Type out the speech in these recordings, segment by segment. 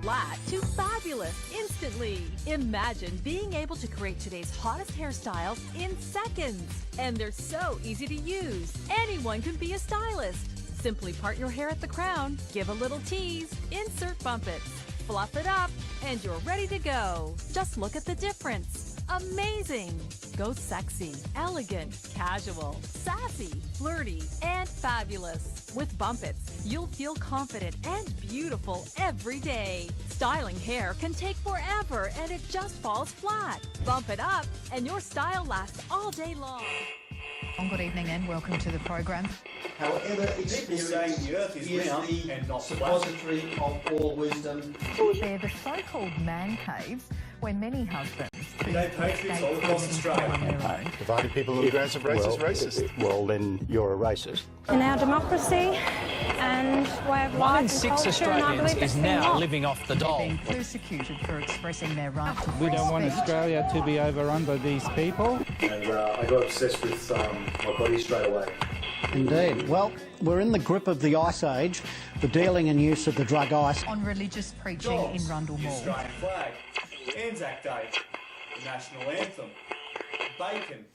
flat to fabulous instantly. Imagine being able to create today's hottest hairstyles in seconds. And they're so easy to use. Anyone can be a stylist. Simply part your hair at the crown, give a little tease, insert bumpets, fluff it up, and you're ready to go. Just look at the difference. Amazing! Go sexy, elegant, casual, sassy, flirty, and fabulous. With Bumpets, you'll feel confident and beautiful every day. Styling hair can take forever and it just falls flat. Bump it up and your style lasts all day long. Good evening and welcome to the program. However, People saying the earth is round and not flat. suppository of all wisdom. They're the so-called man caves where many husbands They patriots all across Australia. Provided people who aggressive racist. Well, then you're a racist. In our democracy and way of life. 1 in and 6 culture, and I Australians believe is it's been now lost. living off the dole. being persecuted for expressing their right to We don't want free speech. Australia to be overrun by these people. And I got obsessed with my body straight away. Indeed. Well, we're in the grip of the Ice Age, the dealing and use of the drug ice. On religious preaching Dogs, in Rundle the Mall. Australian flag, Anzac Day, the national anthem, bacon.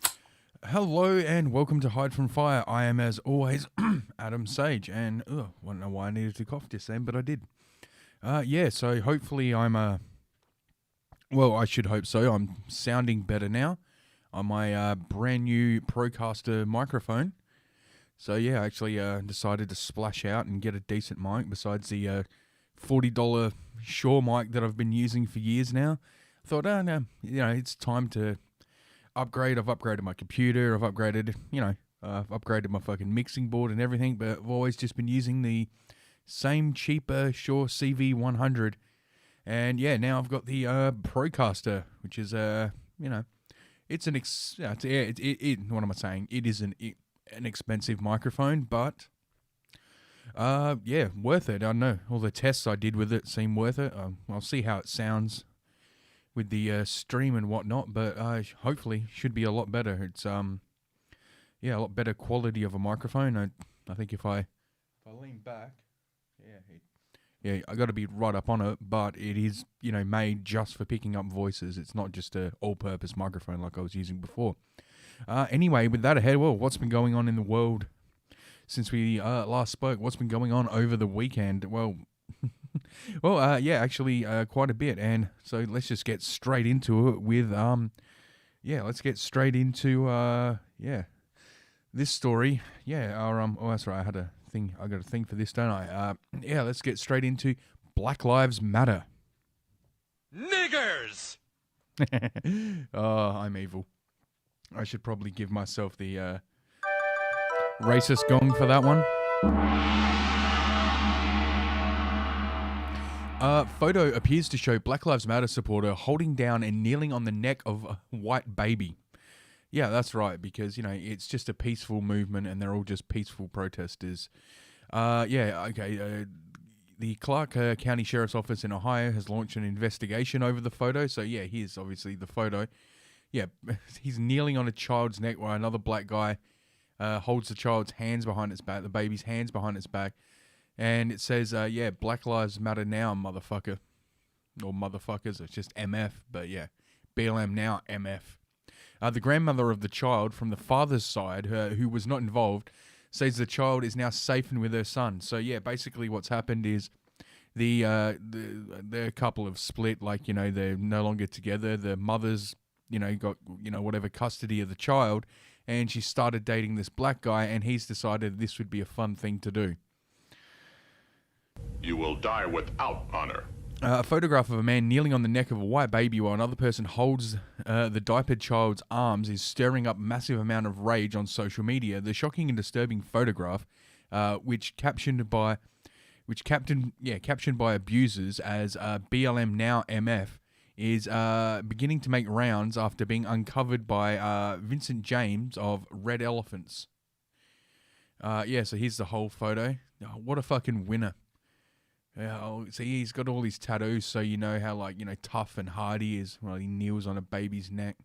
Hello and welcome to Hide from Fire. I am, as always, Adam Sage, and I don't know why I needed to cough just then, but I did. So hopefully well, I should hope so. I'm sounding better now on my brand new Procaster microphone. So yeah, I actually decided to splash out and get a decent mic besides the $40 Shure mic that I've been using for years now. I thought, no, it's time to upgrade. I've upgraded my computer. I've upgraded, I've upgraded my fucking mixing board and everything, but I've always just been using the same cheaper Shure CV100. And yeah, now I've got the Procaster, which is it's what am I saying? It is an expensive microphone, but worth it. I don't know. All the tests I did with it seem worth it. I'll see how it sounds with the stream and whatnot, but hopefully should be a lot better. It's a lot better quality of a microphone. I think if I lean back, I got to be right up on it, but it is made just for picking up voices. It's not just a all-purpose microphone like I was using before. Anyway, with that ahead, well, what's been going on in the world since we last spoke? What's been going on over the weekend? Well, actually, quite a bit. And so let's just get straight into it with, let's get straight into, this story. That's right. I got a thing for this, don't I? Let's get straight into Black Lives Matter. Niggers! I'm evil. I should probably give myself the racist gong for that one. Photo appears to show Black Lives Matter supporter holding down and kneeling on the neck of a white baby. Yeah, that's right, because, it's just a peaceful movement and they're all just peaceful protesters. The Clark County Sheriff's Office in Ohio has launched an investigation over the photo. So, yeah, here's obviously the photo. Yeah, he's kneeling on a child's neck while another black guy holds the child's hands behind its back, the baby's hands behind its back. And it says, Black Lives Matter now, motherfucker. Or motherfuckers, it's just MF, but yeah, BLM now, MF. The grandmother of the child from the father's side, who was not involved, says the child is now safe and with her son. So yeah, basically what's happened is the couple have split, they're no longer together. The mother's, got, whatever custody of the child, and she started dating this black guy, and he's decided this would be a fun thing to do. You will die without honor. A photograph of a man kneeling on the neck of a white baby while another person holds the diapered child's arms is stirring up massive amount of rage on social media. The shocking and disturbing photograph, which captioned by abusers as BLM now MF, is beginning to make rounds after being uncovered by Vincent James of Red Elephants. So here's the whole photo. Oh, what a fucking winner. See, he's got all these tattoos, so you know how, tough and hard he is while he kneels on a baby's neck.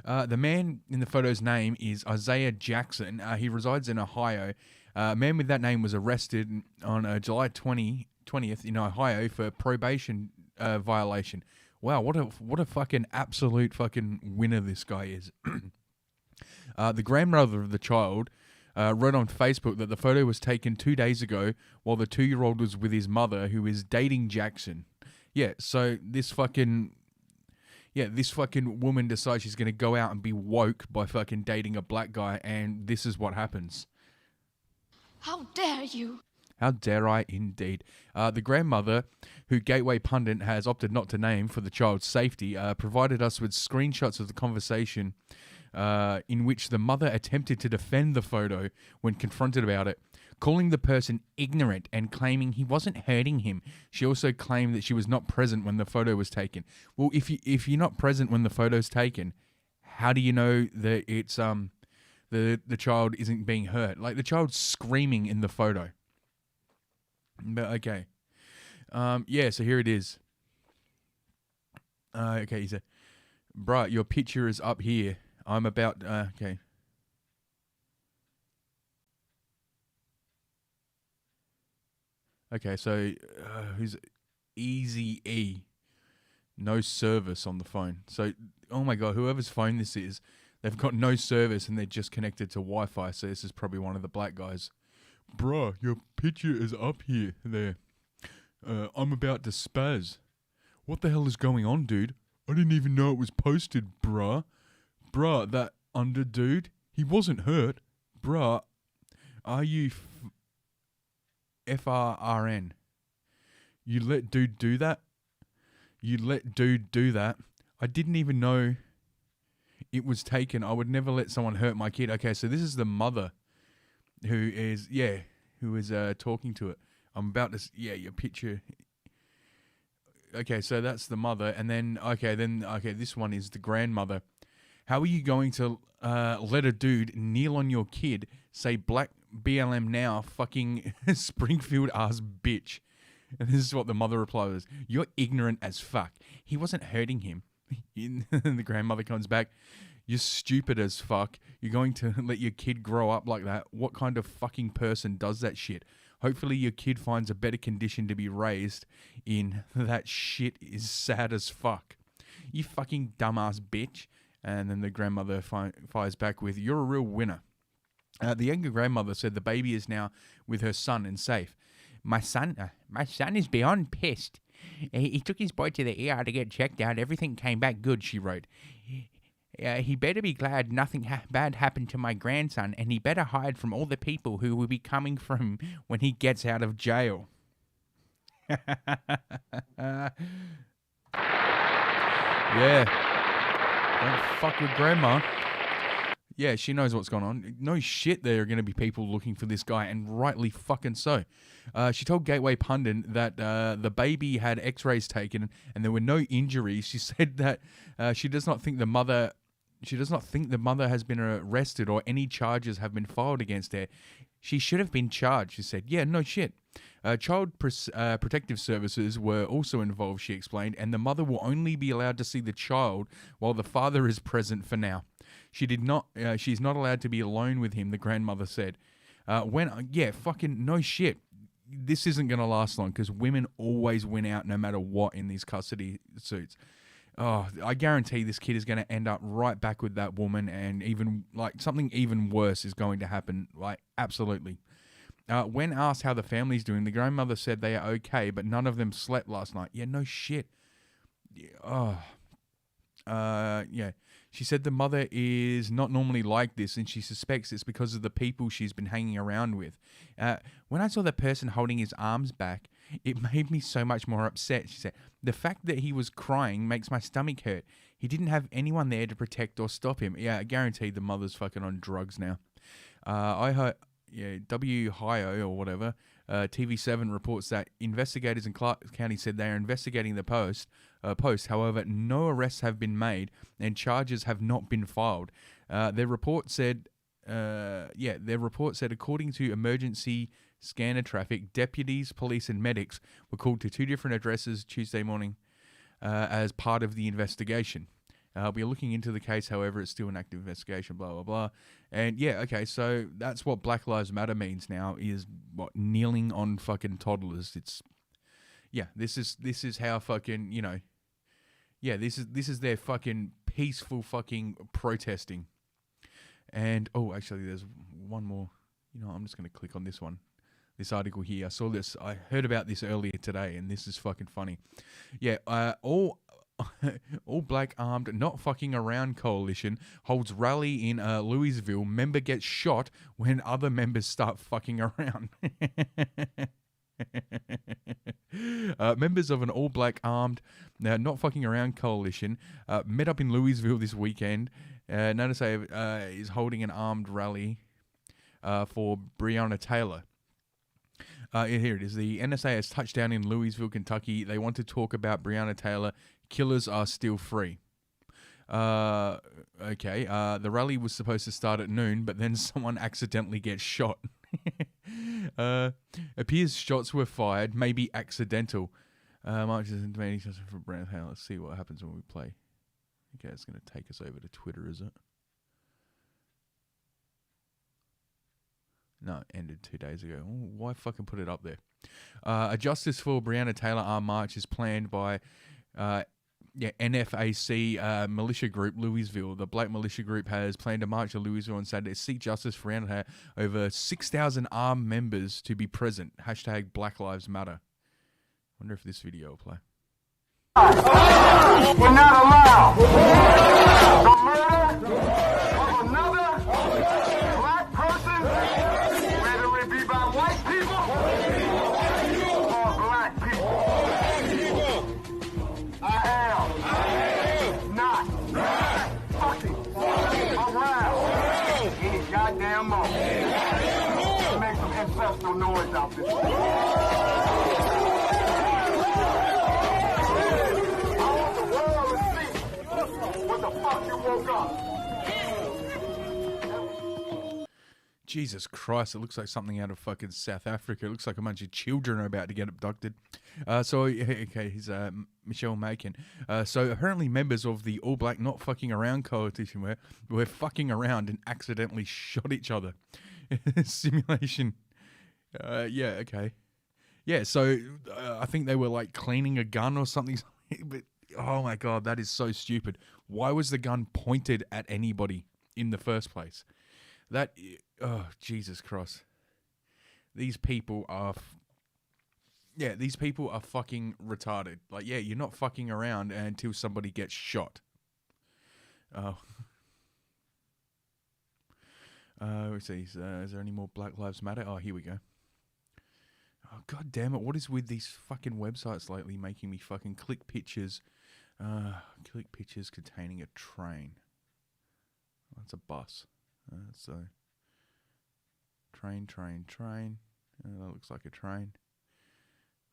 The man in the photo's name is Isaiah Jackson. He resides in Ohio. A man with that name was arrested on July 20, 20th in Ohio for probation violation. Wow, what a fucking absolute fucking winner this guy is. The grandmother of the child wrote on Facebook that the photo was taken 2 days ago while the 2-year-old was with his mother, who is dating Jackson. Yeah, so this fucking woman decides she's going to go out and be woke by fucking dating a black guy, and this is what happens. How dare you? How dare I, indeed. The grandmother, who Gateway Pundit has opted not to name for the child's safety, provided us with screenshots of the conversation in which the mother attempted to defend the photo when confronted about it, calling the person ignorant and claiming he wasn't hurting him. She also claimed that she was not present when the photo was taken. Well, if you're not present when the photo's taken, how do you know that it's the child isn't being hurt? Like, the child's screaming in the photo. But okay. Yeah, so here it is. Okay, he said, "Bruh, your picture is up here. I'm about..." Okay. Okay, so who's Easy E? No service on the phone. So, oh my God, whoever's phone this is, they've got no service and they're just connected to Wi-Fi. So this is probably one of the black guys. "Bruh, your picture is up here. There. I'm about to spaz. What the hell is going on, dude? I didn't even know it was posted, bruh. Bruh, that under dude, he wasn't hurt. Bruh, are you FRRN? You let dude do that? You let dude do that? I didn't even know it was taken. I would never let someone hurt my kid." Okay, so this is the mother who is talking to it. I'm about to, your picture. Okay, so that's the mother. And then, this one is the grandmother. "How are you going to let a dude kneel on your kid, say black BLM now, fucking Springfield ass bitch?" And this is what the mother replies: "You're ignorant as fuck. He wasn't hurting him." And the grandmother comes back: "You're stupid as fuck. You're going to let your kid grow up like that? What kind of fucking person does that shit? Hopefully your kid finds a better condition to be raised in. That shit is sad as fuck. You fucking dumbass bitch." And then the grandmother fires back with, "You're a real winner." The younger grandmother said the baby is now with her son and safe. My son is beyond pissed. He took his boy to the ER to get checked out. Everything came back good," she wrote. "He better be glad nothing bad happened to my grandson, and he better hide from all the people who will be coming from when he gets out of jail." Yeah. Don't fuck with grandma. Yeah, she knows what's going on. No shit there are going to be people looking for this guy, and rightly fucking so. She told Gateway Pundit that the baby had x-rays taken and there were no injuries. She said that she does not think the mother has been arrested or any charges have been filed against her. She should have been charged, she said. Yeah, no shit. Child Protective Services were also involved, she explained, and the mother will only be allowed to see the child while the father is present for now. She's not allowed to be alone with him, the grandmother said. Fucking no shit. This isn't going to last long because women always win out no matter what in these custody suits. Oh, I guarantee this kid is going to end up right back with that woman, and even like something even worse is going to happen. Like, absolutely. When asked how the family's doing, the grandmother said they are okay, but none of them slept last night. Yeah, no shit. Yeah. She said the mother is not normally like this, and she suspects it's because of the people she's been hanging around with. When I saw the person holding his arms back, it made me so much more upset, she said. The fact that he was crying makes my stomach hurt. He didn't have anyone there to protect or stop him. Yeah, I guarantee the mother's fucking on drugs now. I heard... Yeah, WHIO or whatever, TV7 reports that investigators in Clark County said they are investigating the post. However, no arrests have been made and charges have not been filed. Their report said, according to emergency scanner traffic, deputies, police, and medics were called to 2 different addresses Tuesday morning as part of the investigation. We are looking into the case, however, it's still an active investigation, blah, blah, blah. And yeah, okay, so that's what Black Lives Matter means now, is what, kneeling on fucking toddlers. It's yeah, this is how fucking, you know, yeah, this is their fucking peaceful fucking protesting. And oh, actually, there's one more. You know, I'm just gonna click on this one. This article here. I saw this. I heard about this earlier today, and this is fucking funny. Yeah, all black armed not fucking around coalition holds rally in Louisville. Member gets shot when other members start fucking around. Members of an all black armed not fucking around coalition met up in Louisville this weekend. NSA is holding an armed rally for Breonna Taylor. Here it is. The NSA has touched down in Louisville, Kentucky. They want to talk about Breonna Taylor. Killers are still free. Okay. The rally was supposed to start at noon, but then someone accidentally gets shot. Appears shots were fired, maybe accidental. Marches and demands for Breonna Taylor. Let's see what happens when we play. Okay, it's going to take us over to Twitter, is it? No, it ended 2 days ago. Ooh, why fucking put it up there? A Justice for Breonna Taylor armed march is planned by NFAC militia group Louisville. The black militia group has planned a march to Louisville on Saturday to seek justice for Breonna Taylor. Over 6,000 armed members to be present. Hashtag Black Lives Matter. Wonder if this video will play. We're not allowed the murder of another black person, whether it be by white people or black people. I am not fucking around any goddamn more. Make some ancestral noise out this. Jesus Christ, it looks like something out of fucking South Africa. It looks like a bunch of children are about to get abducted. Okay, he's Michelle Macon. So apparently members of the All Black Not Fucking Around coalition were fucking around and accidentally shot each other. Simulation. Yeah, okay. Yeah, so I think they were like cleaning a gun or something. But oh my God, that is so stupid. Why was the gun pointed at anybody in the first place? Oh, Jesus Christ. These people are fucking retarded. Like, yeah, you're not fucking around until somebody gets shot. Oh. Let's see. Is there any more Black Lives Matter? Oh, here we go. Oh, God damn it. What is with these fucking websites lately making me fucking click pictures? Click pictures containing a train. Oh, that's a bus. So, train. That looks like a train.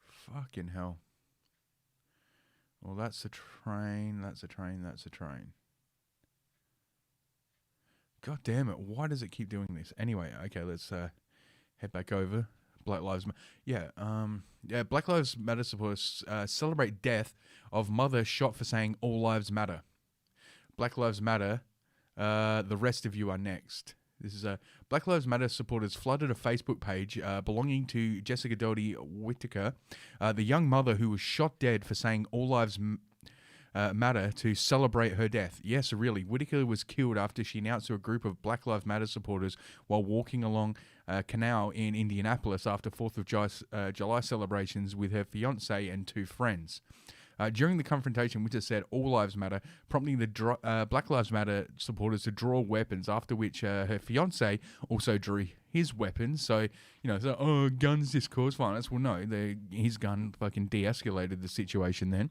Fucking hell. Well, that's a train. God damn it. Why does it keep doing this? Anyway, okay, let's head back over. Black Lives Matter. Black Lives Matter supporters celebrate death of mother shot for saying all lives matter. Black Lives Matter. The rest of you are next. This is Black Lives Matter supporters flooded a Facebook page belonging to Jessica Doty Whittaker, the young mother who was shot dead for saying all lives matter to celebrate her death. Yes, really. Whittaker was killed after she announced to a group of Black Lives Matter supporters while walking along a canal in Indianapolis after 4th of July celebrations with her fiance and 2 friends. During the confrontation, Whittaker said all lives matter, prompting the Black Lives Matter supporters to draw weapons, after which her fiance also drew his weapons. So, guns just cause violence. Well, no, his gun fucking de-escalated the situation then.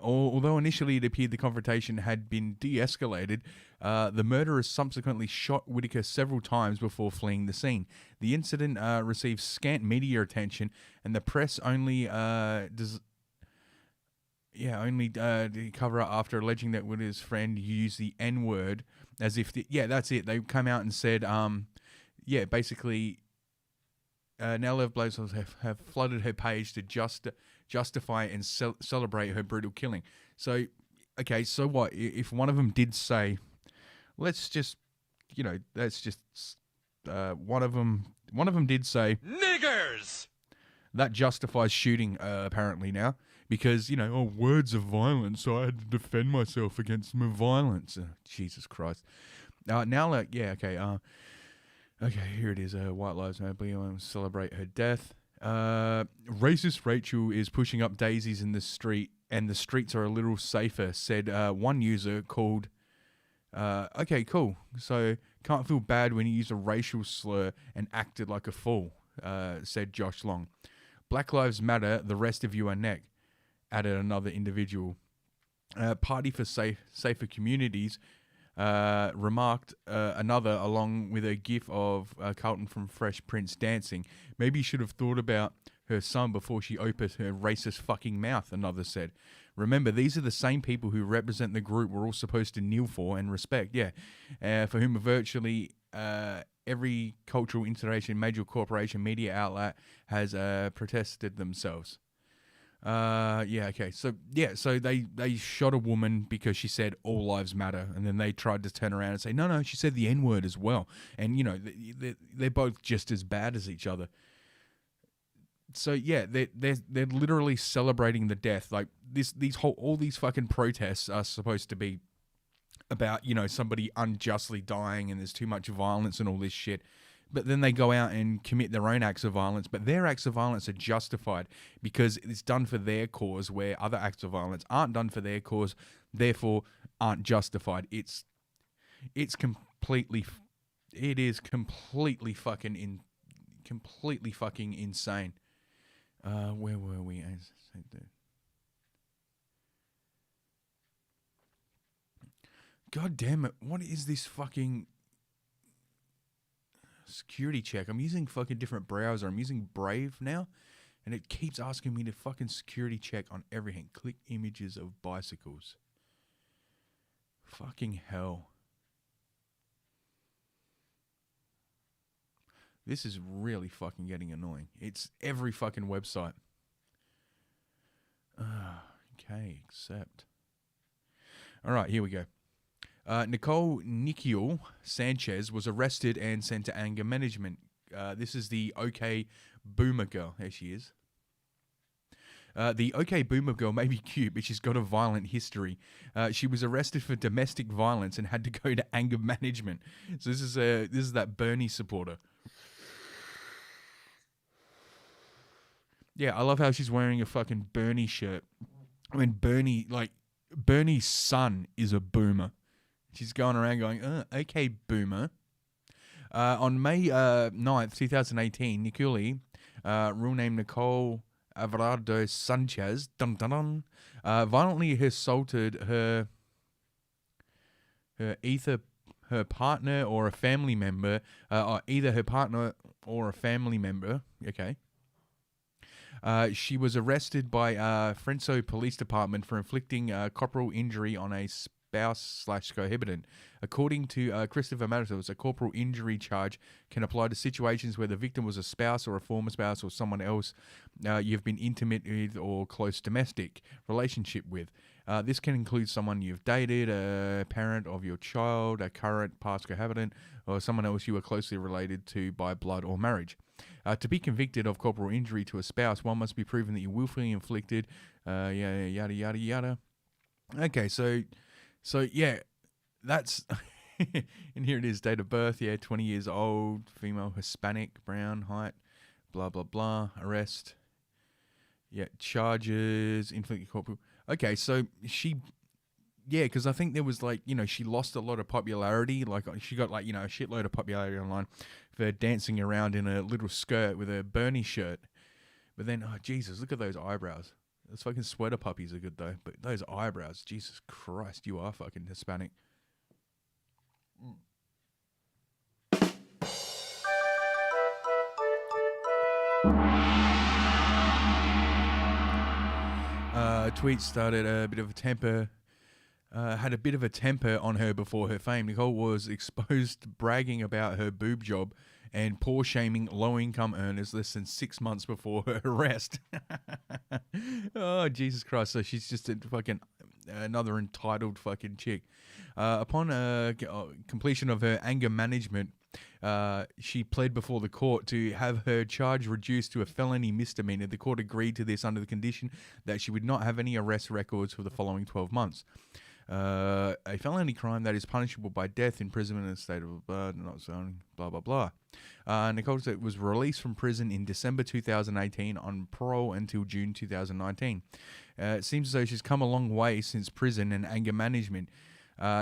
Although initially it appeared the confrontation had been de-escalated, the murderer subsequently shot Whittaker several times before fleeing the scene. The incident received scant media attention, and the press only cover up after alleging that Whittaker's friend used the N-word as if that's it. They come out and said, basically, now Blaze have flooded her page to justify and celebrate her brutal killing. So, okay, so what? If one of them did say, one of them did say, niggers! That justifies shooting, apparently now, because, words of violence, so I had to defend myself against some violence. Jesus Christ. Okay, here it is. White Lives Matter, celebrate her death. Racist Rachel is pushing up daisies in the street, and the streets are a little safer, said one user called... okay, cool. So, can't feel bad when you use a racial slur and acted like a fool, said Josh Long. Black Lives Matter, the rest of you are neck, added another individual. Party for Safer Communities, remarked another, along with a gif of Carlton from Fresh Prince dancing. Maybe you should have thought about her son before she opened her racist fucking mouth, another said. Remember, these are the same people who represent the group we're all supposed to kneel for and respect, for whom virtually every cultural installation, major corporation, media outlet has protested themselves. So they shot a woman because she said all lives matter, and then they tried to turn around and say no, she said the N-word as well, and they're both just as bad as each other. So yeah, they're literally celebrating the death. Like all these fucking protests are supposed to be about somebody unjustly dying and there's too much violence and all this shit. But then they go out and commit their own acts of violence. But their acts of violence are justified because it's done for their cause, where other acts of violence aren't done for their cause, therefore aren't justified. It is completely fucking insane. Where were we? God damn it! What is this fucking security check? I'm using fucking different browser. I'm using Brave now, and it keeps asking me to fucking security check on everything. Click images of bicycles. Fucking hell. This is really fucking getting annoying. It's every fucking website. Okay, accept. All right, here we go. Nicole Nikiel Sanchez was arrested and sent to anger management. This is the OK Boomer girl. There she is. The OK Boomer girl may be cute, but she's got a violent history. She was arrested for domestic violence and had to go to anger management. So this is that Bernie supporter. Yeah, I love how she's wearing a fucking Bernie shirt. I mean, Bernie's son is a boomer. She's going around going, okay, boomer. On May 9th, 2018, Nicole, real name Nicole Alvarado Sanchez, violently assaulted her partner or a family member, either her partner or a family member, okay. She was arrested by Frenso Police Department for inflicting corporal injury on a spouse/cohabitant. According to Christopher Matos, a corporal injury charge can apply to situations where the victim was a spouse or a former spouse or someone else you've been intimate with or close domestic relationship with. This can include someone you've dated, a parent of your child, a current past cohabitant, or someone else you are closely related to by blood or marriage. To be convicted of corporal injury to a spouse, one must be proven that you willfully inflicted, yada, yada, yada. Okay, so yeah, that's, and here it is, date of birth, 20 years old, female, Hispanic, brown, height, blah, blah, blah, arrest, charges, inflicted corporal. Okay, so because I think there was she lost a lot of popularity. She got a shitload of popularity online for dancing around in a little skirt with a Bernie shirt. But then, oh Jesus, look at those eyebrows. Those fucking sweater puppies are good though, but those eyebrows, Jesus Christ, you are fucking Hispanic. Tweet started a bit of a temper. Had a bit of a temper on her before her fame. Nicole was exposed bragging about her boob job and poor shaming low-income earners less than 6 months before her arrest. Oh, Jesus Christ. So she's just a fucking another entitled fucking chick. Upon completion of her anger management, She pled before the court to have her charge reduced to a felony misdemeanor. The court agreed to this under the condition that she would not have any arrest records for the following 12 months. A felony crime that is punishable by death, imprisonment in the state of not zoning, blah, blah, blah. Nicole was released from prison in December 2018 on parole until June 2019. It seems as though she's come a long way since prison and anger management.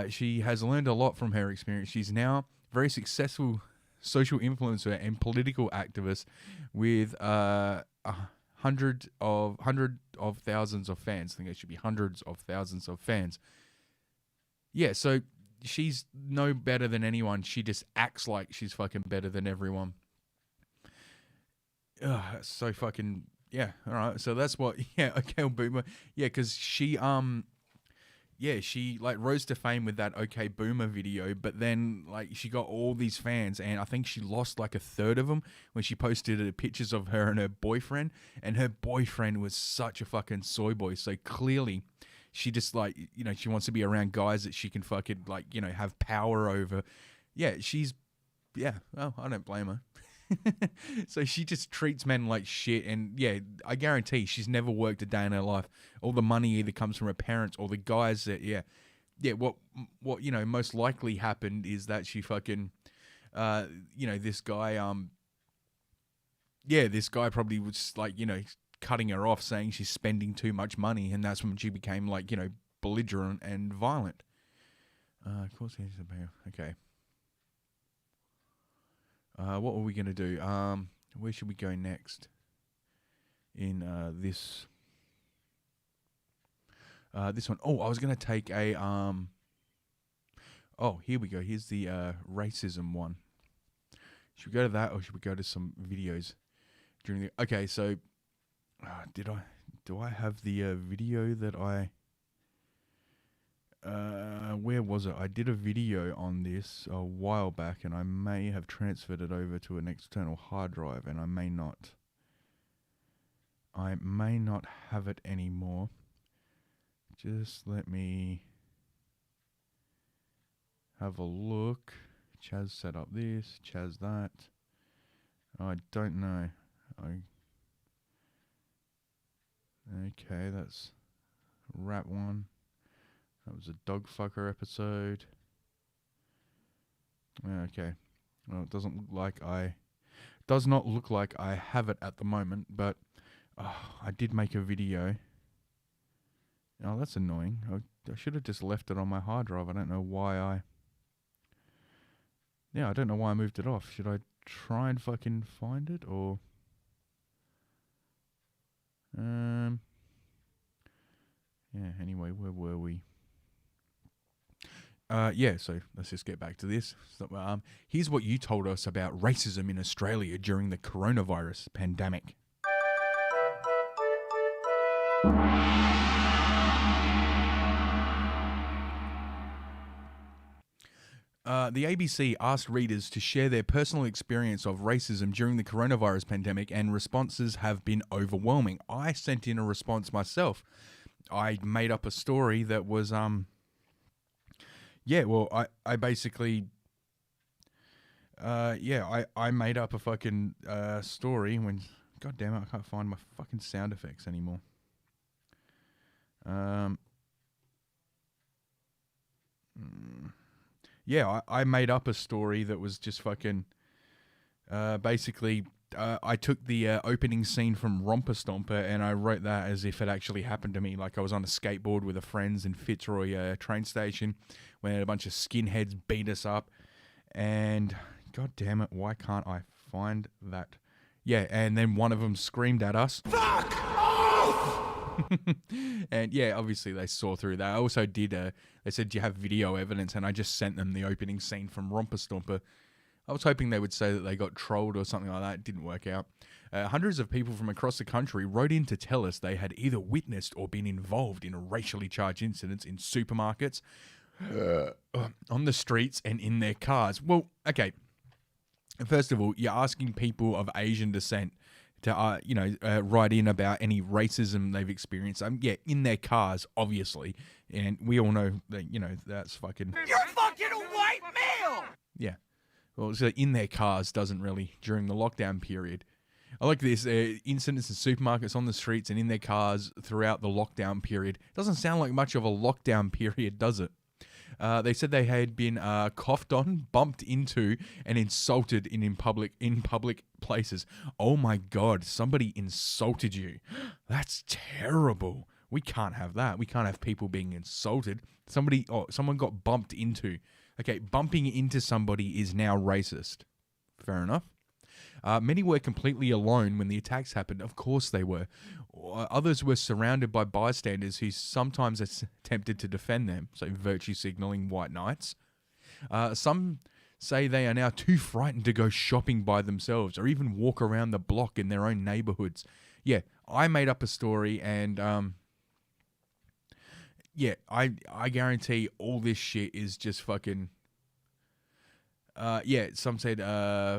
She has learned a lot from her experience. She's now a very successful social influencer and political activist with hundreds of thousands of fans. I think it should be hundreds of thousands of fans. Yeah, so she's no better than anyone. She just acts like she's fucking better than everyone. So fucking, yeah, all right. So that's what, yeah, okay, Boomer. Yeah, because she like rose to fame with that OK Boomer video, but then like she got all these fans, and I think she lost like a third of them when she posted pictures of her and her boyfriend, and her boyfriend was such a fucking soy boy. So clearly she just like, you know, she wants to be around guys that she can fucking like, you know, have power over. Yeah, well, I don't blame her. So she just treats men like shit, and yeah, I guarantee she's never worked a day in her life. All the money either comes from her parents or the guys that, what you know most likely happened is that she fucking, you know, this guy probably was like, you know, cutting her off, saying she's spending too much money, and that's when she became like, you know, belligerent and violent. Of course, okay. What were we going to do? Where should we go next in this one? Oh, I was going to take a... Oh, here we go. Here's the racism one. Should we go to that, or should we go to some videos during the... Okay, so... Do I have the video that I... where was it? I did a video on this a while back, and I may have transferred it over to an external hard drive, and I may not have it anymore. Just let me have a look. Chaz set up this, Chaz that. I don't know. Okay, that's Rat one. That was a dog fucker episode. Okay. Well, it does not look like I have it at the moment, but I did make a video. Oh, that's annoying. I should have just left it on my hard drive. I don't know why I don't know why I moved it off. Should I try and fucking find it, or... Yeah, anyway, where were we? So let's just get back to this. So, here's what you told us about racism in Australia during the coronavirus pandemic. The ABC asked readers to share their personal experience of racism during the coronavirus pandemic, and responses have been overwhelming. I sent in a response myself. I made up a story that was, I basically, I made up a fucking story when, God damn it, I can't find my fucking sound effects anymore. I made up a story that was just fucking, basically, I took the opening scene from Romper Stomper and I wrote that as if it actually happened to me. Like I was on a skateboard with a friends in Fitzroy train station when a bunch of skinheads beat us up. And God damn it, why can't I find that? Yeah, and then one of them screamed at us. Fuck off! And yeah, obviously they saw through that. I also did, they said, do you have video evidence? And I just sent them the opening scene from Romper Stomper. I was hoping they would say that they got trolled or something like that. It didn't work out. Hundreds of people from across the country wrote in to tell us they had either witnessed or been involved in racially charged incidents in supermarkets, on the streets, and in their cars. Well, okay. First of all, you're asking people of Asian descent to, write in about any racism they've experienced. In their cars, obviously. And we all know that, that's fucking... You're fucking a white male! Yeah. well, so in their cars doesn't really during the lockdown period. I like this incidents in supermarkets, on the streets, and in their cars throughout the lockdown period. Doesn't sound like much of a lockdown period, does it? They said they had been coughed on, bumped into, and insulted in public places. Oh my God, somebody insulted you. That's terrible. We can't have that. We can't have people being insulted. Someone got bumped into. Okay, bumping into somebody is now racist. Fair enough. Many were completely alone when the attacks happened. Of course they were. Others were surrounded by bystanders who sometimes attempted to defend them, so virtue signaling white knights. Some say they are now too frightened to go shopping by themselves or even walk around the block in their own neighborhoods. Yeah, I made up a story and yeah, I guarantee all this shit is just fucking... yeah, some said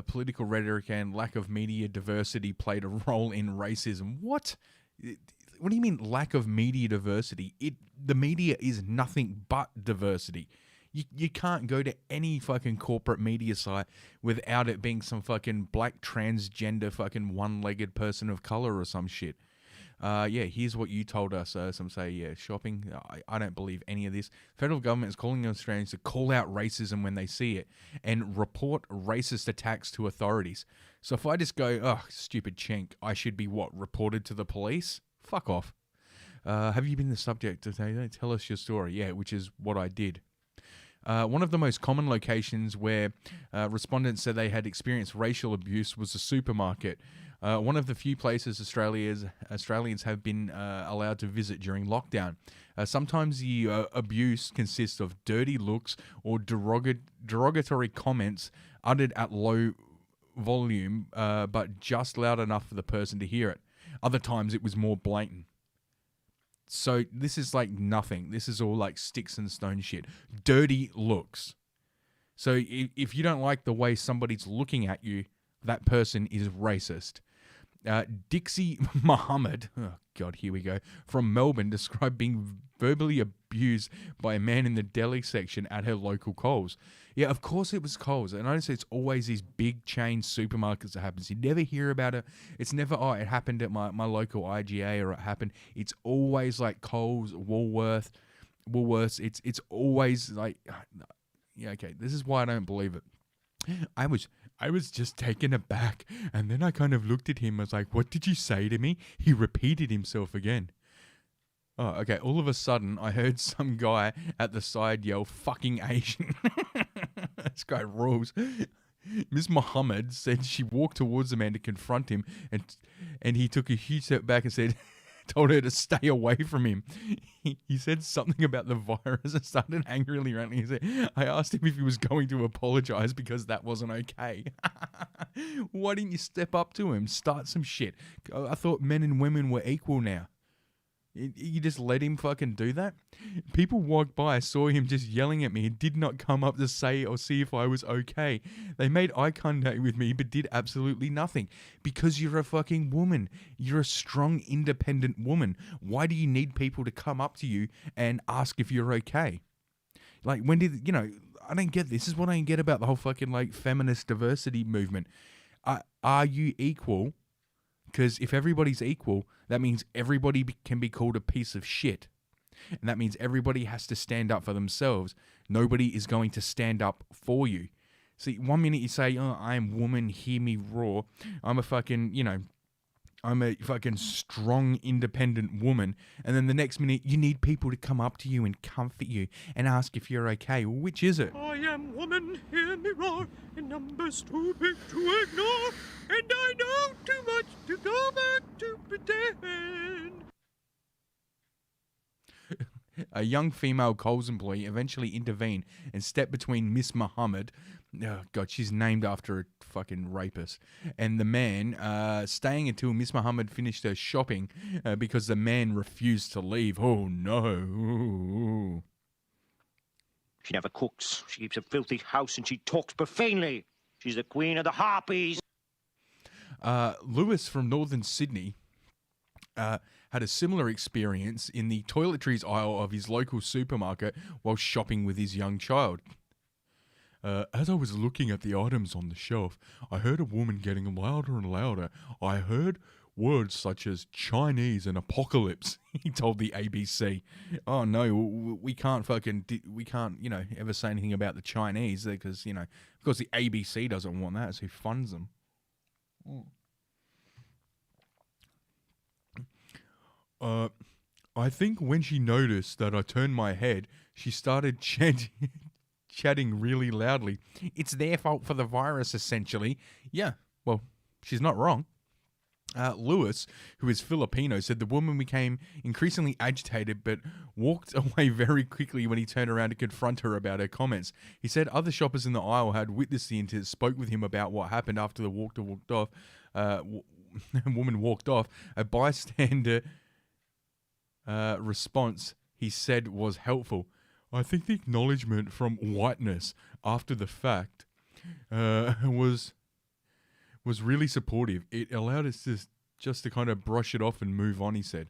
political rhetoric and lack of media diversity played a role in racism. What? What do you mean lack of media diversity? The media is nothing but diversity. You can't go to any fucking corporate media site without it being some fucking black transgender fucking one-legged person of color or some shit. Yeah, here's what you told us. Some say, yeah, shopping. I don't believe any of this. Federal government is calling on Australians to call out racism when they see it and report racist attacks to authorities. So if I just go, oh, stupid chink, I should be what, reported to the police? Fuck off. Have you been the subject of tell us your story? Yeah, which is what I did. One of the most common locations where respondents said they had experienced racial abuse was a supermarket. One of the few places Australians have been allowed to visit during lockdown. Sometimes the abuse consists of dirty looks or derogatory comments uttered at low volume, but just loud enough for the person to hear it. Other times it was more blatant. So this is like nothing. This is all like sticks and stone shit. Dirty looks. So if you don't like the way somebody's looking at you, that person is racist. Dixie Muhammad, oh God, here we go, from Melbourne, described being verbally abused by a man in the deli section at her local Coles. Yeah, of course it was Coles. And I notice it's always these big chain supermarkets that happens. You never hear about it. It's never, oh, it happened at my local IGA or it happened. It's always like Coles, Woolworths. It's always like, yeah, okay, this is why I don't believe it. I was just taken aback, and then I kind of looked at him. I was like, what did you say to me? He repeated himself again. Oh, okay. All of a sudden, I heard some guy at the side yell, fucking Asian. This guy rules. Miss Muhammad said she walked towards the man to confront him, and he took a huge step back and said... told her to stay away from him. He said something about the virus and started angrily ranting. He said, I asked him if he was going to apologize because that wasn't okay. Why didn't you step up to him? Start some shit. I thought men and women were equal now. You just let him fucking do that? People walked by, saw him just yelling at me and did not come up to say or see if I was okay. They made eye contact with me but did absolutely nothing. Because you're a fucking woman. You're a strong, independent woman. Why do you need people to come up to you and ask if you're okay? Like, when did, I don't get this. This is what I don't get about the whole fucking, like, feminist diversity movement. Are you equal? Because if everybody's equal, that means everybody can be called a piece of shit. And that means everybody has to stand up for themselves. Nobody is going to stand up for you. See, one minute you say, oh, I am woman, hear me roar. I'm a fucking, I'm a fucking strong, independent woman. And then the next minute, you need people to come up to you and comfort you and ask if you're okay. Well, which is it? I am woman, hear me roar, in numbers too big to ignore, and I know too much to go back to pretend. A young female Coles employee eventually intervened and stepped between Miss Muhammad, oh God, she's named after a fucking rapist, and the man, staying until Miss Muhammad finished her shopping because the man refused to leave. Oh no. Ooh. She never cooks, she keeps a filthy house, and she talks profanely. She's the queen of the harpies. Lewis from northern Sydney had a similar experience in the toiletries aisle of his local supermarket while shopping with his young child. As I was looking at the items on the shelf, I heard a woman getting louder and louder. I heard words such as Chinese and apocalypse, he told the ABC. Oh no, we can't ever say anything about the Chinese because, of course the ABC doesn't want that. It's who funds them. I think when she noticed that I turned my head, she started chatting really loudly. It's their fault for the virus, essentially. Yeah, well, she's not wrong. Lewis, who is Filipino, said the woman became increasingly agitated but walked away very quickly when he turned around to confront her about her comments. He said other shoppers in the aisle had witnessed the incident, spoke with him about what happened after the woman walked off. A bystander response, he said, was helpful. I think the acknowledgement from whiteness after the fact was really supportive. It allowed us to kind of brush it off and move on, he said.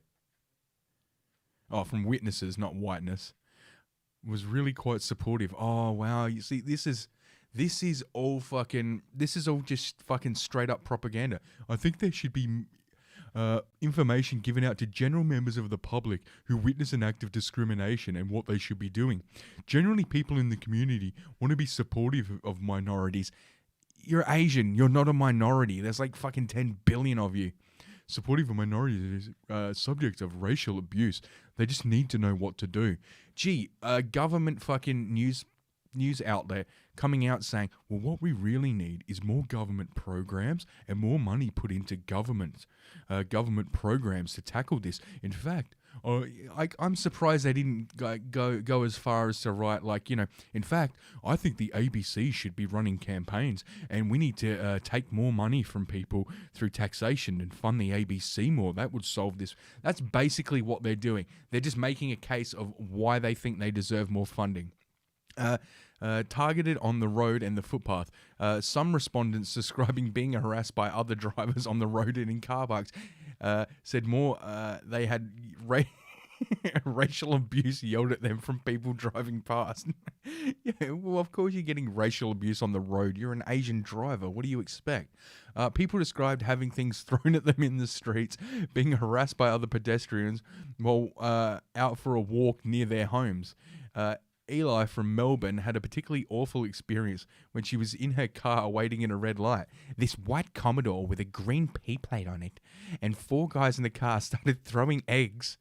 Oh, from witnesses, not whiteness. Was really quite supportive. Oh, wow. You see, this is all just fucking straight up propaganda. I think there should be information given out to general members of the public who witness an act of discrimination and what they should be doing. Generally, people in the community want to be supportive of minorities. You're Asian. You're not a minority. There's like fucking 10 billion of you. Supportive of minorities is subject of racial abuse. They just need to know what to do. Gee, a government fucking news outlet coming out saying, well, what we really need is more government programs and more money put into government programs to tackle this. In fact, I'm surprised they didn't go as far as to write, in fact, I think the ABC should be running campaigns and we need to take more money from people through taxation and fund the ABC more. That would solve this. That's basically what they're doing. They're just making a case of why they think they deserve more funding. Targeted on the road and the footpath. Some respondents describing being harassed by other drivers on the road and in car parks said more they had racial abuse yelled at them from people driving past. Yeah, well, of course you're getting racial abuse on the road. You're an Asian driver. What do you expect? People described having things thrown at them in the streets, being harassed by other pedestrians while out for a walk near their homes. Eli from Melbourne had a particularly awful experience when she was in her car waiting in a red light. This white Commodore with a green P plate on it, and 4 guys in the car started throwing eggs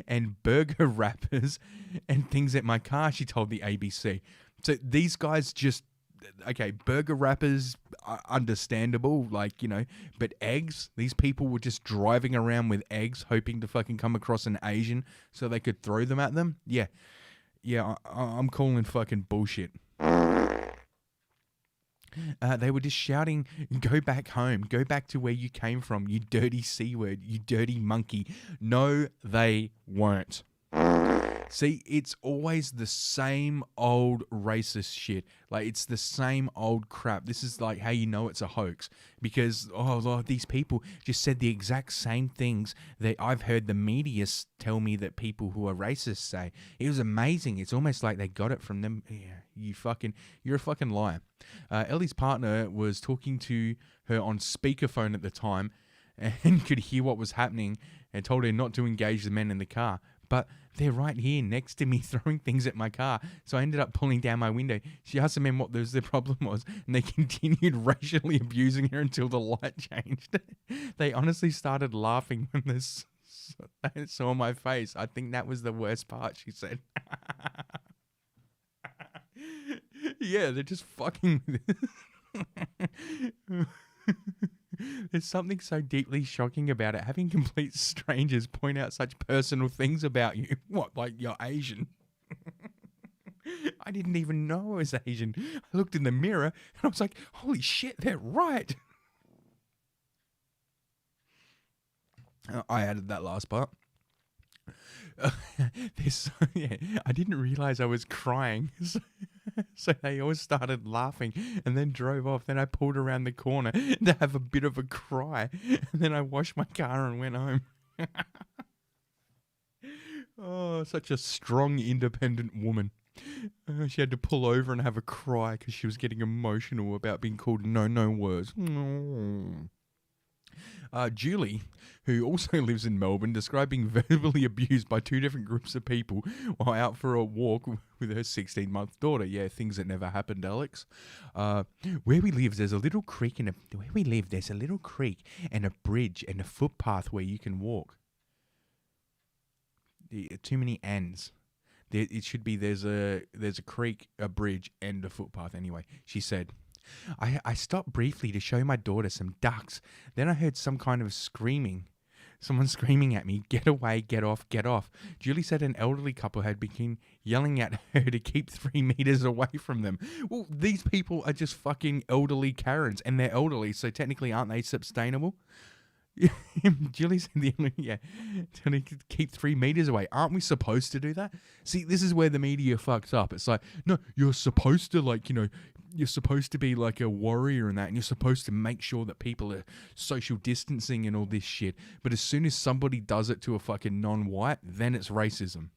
and burger wrappers and things at my car, she told the ABC. So these guys just, okay, burger wrappers, understandable, but eggs? These people were just driving around with eggs hoping to fucking come across an Asian so they could throw them at them? Yeah, I'm calling fucking bullshit. They were just shouting, go back home, go back to where you came from, you dirty C-word, you dirty monkey. No, they weren't. See, it's always the same old racist shit. It's the same old crap. This is how you know it's a hoax. Because, these people just said the exact same things that I've heard the media tell me that people who are racist say. It was amazing. It's almost like they got it from them. Yeah, you're a fucking liar. Ellie's partner was talking to her on speakerphone at the time and could hear what was happening and told her not to engage the men in the car. But they're right here next to me throwing things at my car. So I ended up pulling down my window. She asked the men what the problem was, and they continued racially abusing her until the light changed. They honestly started laughing when they saw my face. I think that was the worst part, she said. Yeah, they're just fucking with it. There's something so deeply shocking about it. Having complete strangers point out such personal things about you. What, like you're Asian? I didn't even know I was Asian. I looked in the mirror and I was like, holy shit, they're right. I added that last part. I didn't realize I was crying. So they all started laughing and then drove off. Then I pulled around the corner to have a bit of a cry. And then I washed my car and went home. Oh, such a strong, independent woman. She had to pull over and have a cry because she was getting emotional about being called no words. Julie, who also lives in Melbourne, described being verbally abused by two different groups of people while out for a walk with her 16-month daughter. Yeah, things that never happened, Alex. Where we live, there's a little creek and a bridge and a footpath where you can walk. Too many ands. It should be there's a creek, a bridge, and a footpath. Anyway, she said. I stopped briefly to show my daughter some ducks. Then I heard some kind of screaming. Someone screaming at me, "Get away, get off, get off." Julie said an elderly couple had begun yelling at her to keep 3 meters away from them. Well, these people are just fucking elderly Karens, and they're elderly, so technically aren't they sustainable? Julie said to keep 3 meters away. Aren't we supposed to do that? See, this is where the media fucks up. It's like, no, you're supposed to you're supposed to be like a warrior and that, and you're supposed to make sure that people are social distancing and all this shit. But as soon as somebody does it to a fucking non-white, then it's racism.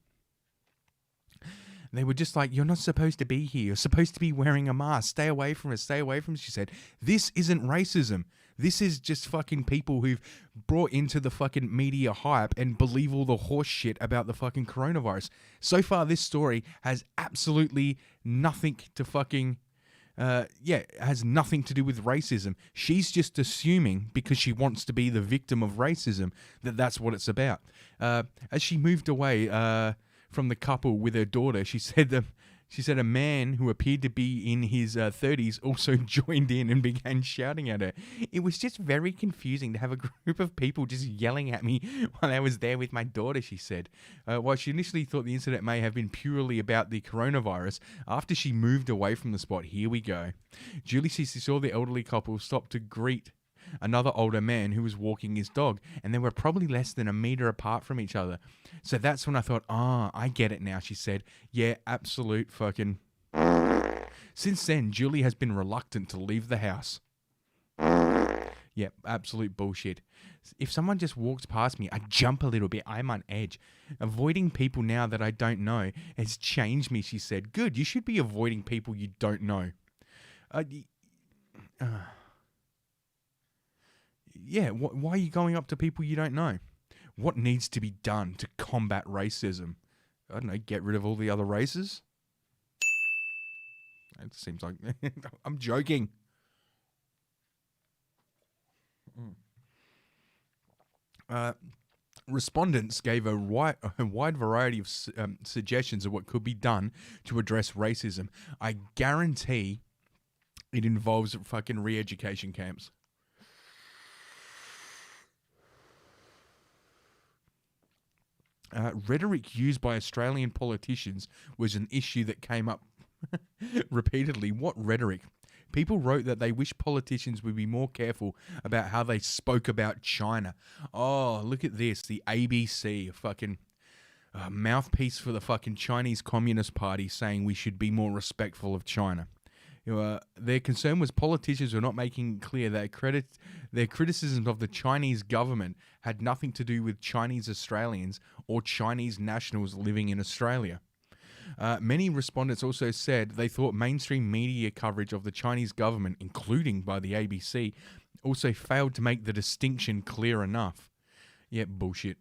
They were just like, you're not supposed to be here. You're supposed to be wearing a mask. Stay away from us. Stay away from us. She said, this isn't racism. This is just fucking people who've brought into the fucking media hype and believe all the horse shit about the fucking coronavirus. So far, this story has absolutely nothing to fucking... it has nothing to do with racism. She's just assuming, because she wants to be the victim of racism, that that's what it's about. As she moved away from the couple with her daughter, she said a man who appeared to be in his 30s also joined in and began shouting at her. It was just very confusing to have a group of people just yelling at me while I was there with my daughter, she said. While she initially thought the incident may have been purely about the coronavirus, after she moved away from the spot, here we go. Julie says she saw the elderly couple stop to greet another older man who was walking his dog, and they were probably less than a meter apart from each other. So that's when I thought, I get it now, she said. Yeah, absolute fucking... Since then, Julie has been reluctant to leave the house. Yeah, absolute bullshit. If someone just walks past me, I jump a little bit. I'm on edge. Avoiding people now that I don't know has changed me, she said. Good, you should be avoiding people you don't know. Yeah, why are you going up to people you don't know? What needs to be done to combat racism? I don't know, get rid of all the other races? It seems like... I'm joking. Respondents gave a wide variety of suggestions of what could be done to address racism. I guarantee it involves fucking re-education camps. Rhetoric used by Australian politicians was an issue that came up repeatedly. What rhetoric? People wrote that they wish politicians would be more careful about how they spoke about China. Oh, look at this. The ABC, a fucking mouthpiece for the fucking Chinese Communist Party, saying we should be more respectful of China. Their concern was politicians were not making clear that their criticisms of the Chinese government had nothing to do with Chinese Australians or Chinese nationals living in Australia. Many respondents also said they thought mainstream media coverage of the Chinese government, including by the ABC, also failed to make the distinction clear enough. Yeah, bullshit.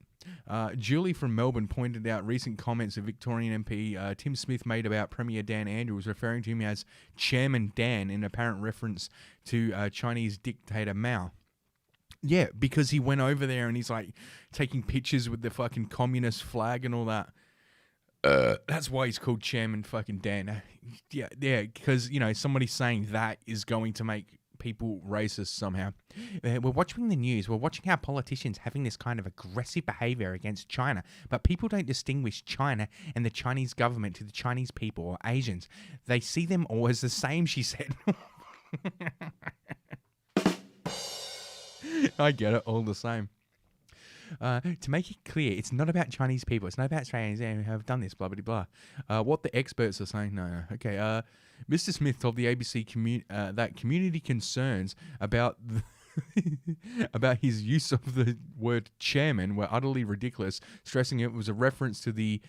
Julie from Melbourne pointed out recent comments of Victorian MP Tim Smith made about Premier Dan Andrews, referring to him as Chairman Dan in apparent reference to Chinese dictator Mao. Yeah, because he went over there and he's like taking pictures with the fucking communist flag and all that. That's why he's called Chairman fucking Dan. Yeah, because, somebody saying that is going to make people racist somehow. We're watching the news. We're watching how politicians having this kind of aggressive behavior against China, but people don't distinguish China and the Chinese government to the Chinese people or Asians. They see them all as the same, she said. I get it, all the same. To make it clear, it's not about Chinese people. It's not about Australians who have done this, blah, blah, blah. What the experts are saying, no. Okay, Mr. Smith told the ABC that community concerns about about his use of the word chairman were utterly ridiculous, stressing it was a reference to the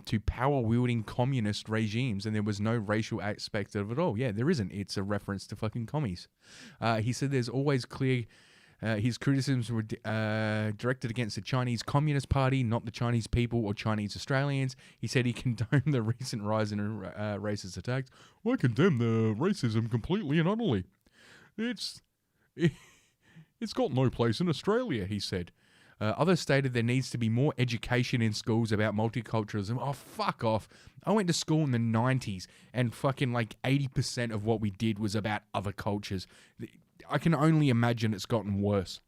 to power-wielding communist regimes, and there was no racial aspect of it all. Yeah, there isn't. It's a reference to fucking commies. He said there's always clear... his criticisms were directed against the Chinese Communist Party, not the Chinese people or Chinese Australians. He said he condoned the recent rise in racist attacks. I condemn the racism completely and utterly. It's got no place in Australia, he said. Others stated there needs to be more education in schools about multiculturalism. Oh, fuck off. I went to school in the 90s and fucking like 80% of what we did was about other cultures. I can only imagine it's gotten worse.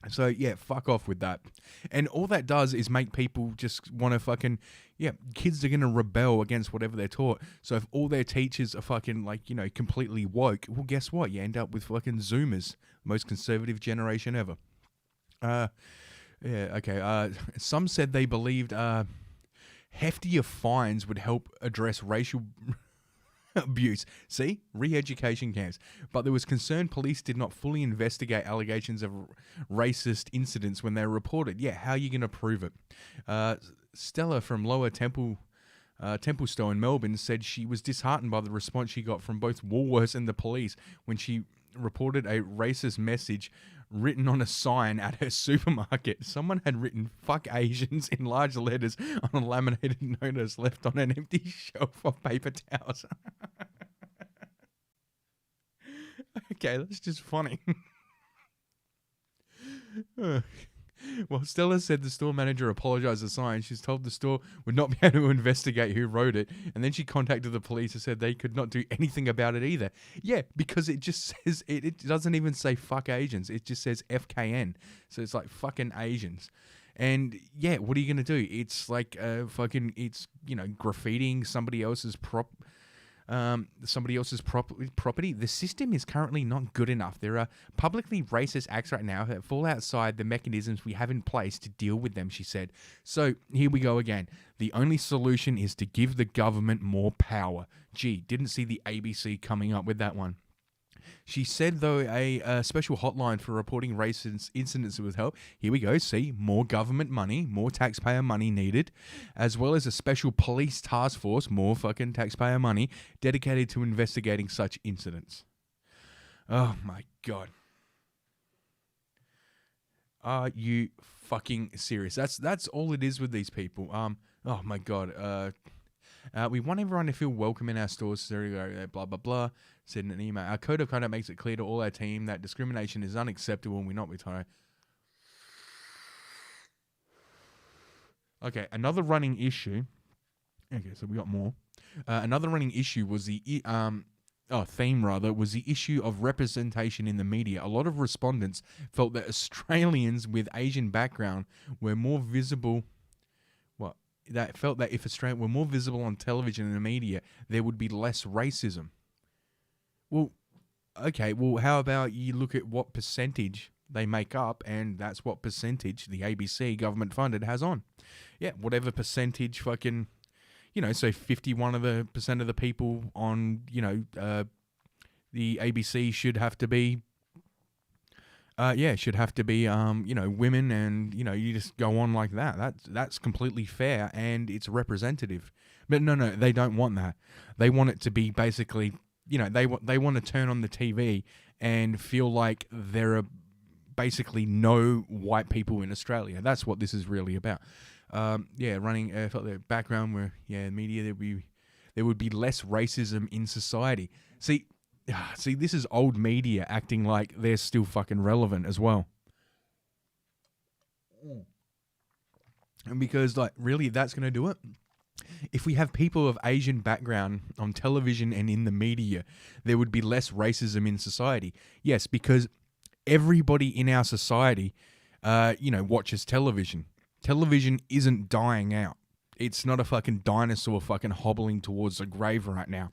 So, yeah, fuck off with that. And all that does is make people just want to fucking... Yeah, kids are going to rebel against whatever they're taught. So if all their teachers are fucking, like, you know, completely woke, well, guess what? You end up with fucking Zoomers. Most conservative generation ever. Yeah, okay. Some said they believed heftier fines would help address racial... abuse. See? Re-education camps. But there was concern police did not fully investigate allegations of racist incidents when they were reported. Yeah, how are you going to prove it? Stella from Lower Templestowe in Melbourne said she was disheartened by the response she got from both Woolworths and the police when she reported a racist message written on a sign at her supermarket. Someone had written "fuck Asians" in large letters on a laminated notice left on an empty shelf of paper towels. Okay, that's just funny. Well, Stella said the store manager apologized to the sign. She's told the store would not be able to investigate who wrote it. And then she contacted the police and said they could not do anything about it either. Yeah, because it just says, it doesn't even say fuck Asians. It just says FKN. So it's like fucking Asians. And yeah, what are you going to do? It's like fucking, it's, you know, graffitiing somebody else's property. The system is currently not good enough. There are publicly racist acts right now that fall outside the mechanisms we have in place to deal with them, she said. So here we go again. The only solution is to give the government more power. Gee, didn't see the ABC coming up with that one. She said, though, a special hotline for reporting racist incidents would help. Here we go. See, more government money, more taxpayer money needed, as well as a special police task force, more fucking taxpayer money, dedicated to investigating such incidents. Oh, my God. Are you fucking serious? That's all it is with these people. Oh, my God. We want everyone to feel welcome in our stores. Blah, blah, blah. Said in an email. Our code of conduct makes it clear to all our team that discrimination is unacceptable and we not retire. Okay, another running issue. Okay, so we got more. Another running issue was the theme was the issue of representation in the media. A lot of respondents felt that Australians with Asian background were more visible. That felt that if Australia were more visible on television and the media, there would be less racism. Well, okay, well, how about you look at what percentage they make up, and that's what percentage the ABC, government funded, has on. Yeah, whatever percentage fucking, you know, so 51% of the people on, you know, the ABC should have to be, you know, women, and, you know, you just go on like that. That's completely fair, and it's representative. But no, they don't want that. They want it to be basically, you know, they want to turn on the TV and feel like there are basically no white people in Australia. That's what this is really about. Running felt the background where, media, there would be less racism in society. See, this is old media acting like they're still fucking relevant as well. And because, like, really, that's going to do it? If we have people of Asian background on television and in the media, there would be less racism in society. Yes, because everybody in our society, watches television. Television isn't dying out. It's not a fucking dinosaur fucking hobbling towards the grave right now.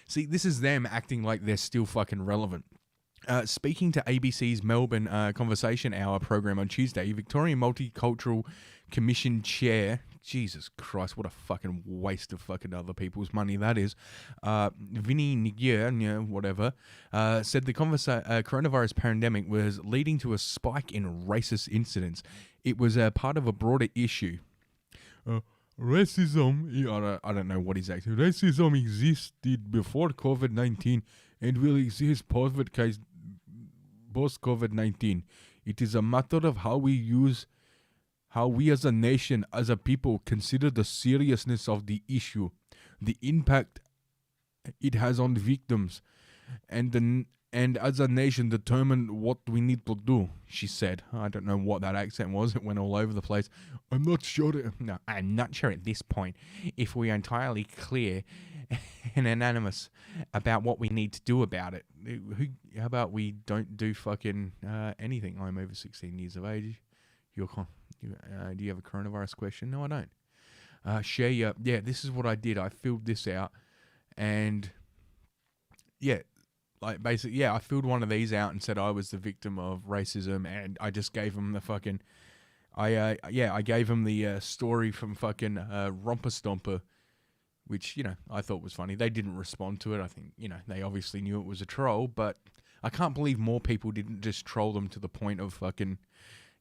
See, this is them acting like they're still fucking relevant. Speaking to ABC's Melbourne Conversation Hour program on Tuesday, Victorian Multicultural Commission Chair, Jesus Christ, what a fucking waste of fucking other people's money that is, Vinnie Nigier, said the coronavirus pandemic was leading to a spike in racist incidents. it was a part of a broader issue. Racism, I don't know what exactly. Racism existed before COVID-19 and will exist post-COVID-19. It is a matter of how we as a nation, as a people, consider the seriousness of the issue, the impact it has on victims, and as a nation determine what we need to do, she said. I don't know what that accent was. It went all over the place. I'm not sure at this point if we are entirely clear and unanimous about what we need to do about it. How about we don't do fucking anything? I'm over 16 years of age. Do you have a coronavirus question? No, I don't. Yeah, this is what I did. I filled this out, and yeah, like basically, yeah, I filled one of these out and said I was the victim of racism, and I just gave him the fucking, I gave him the story from fucking Romper Stomper, which, you know, I thought was funny. They didn't respond to it. I think, you know, they obviously knew it was a troll, but I can't believe more people didn't just troll them to the point of fucking,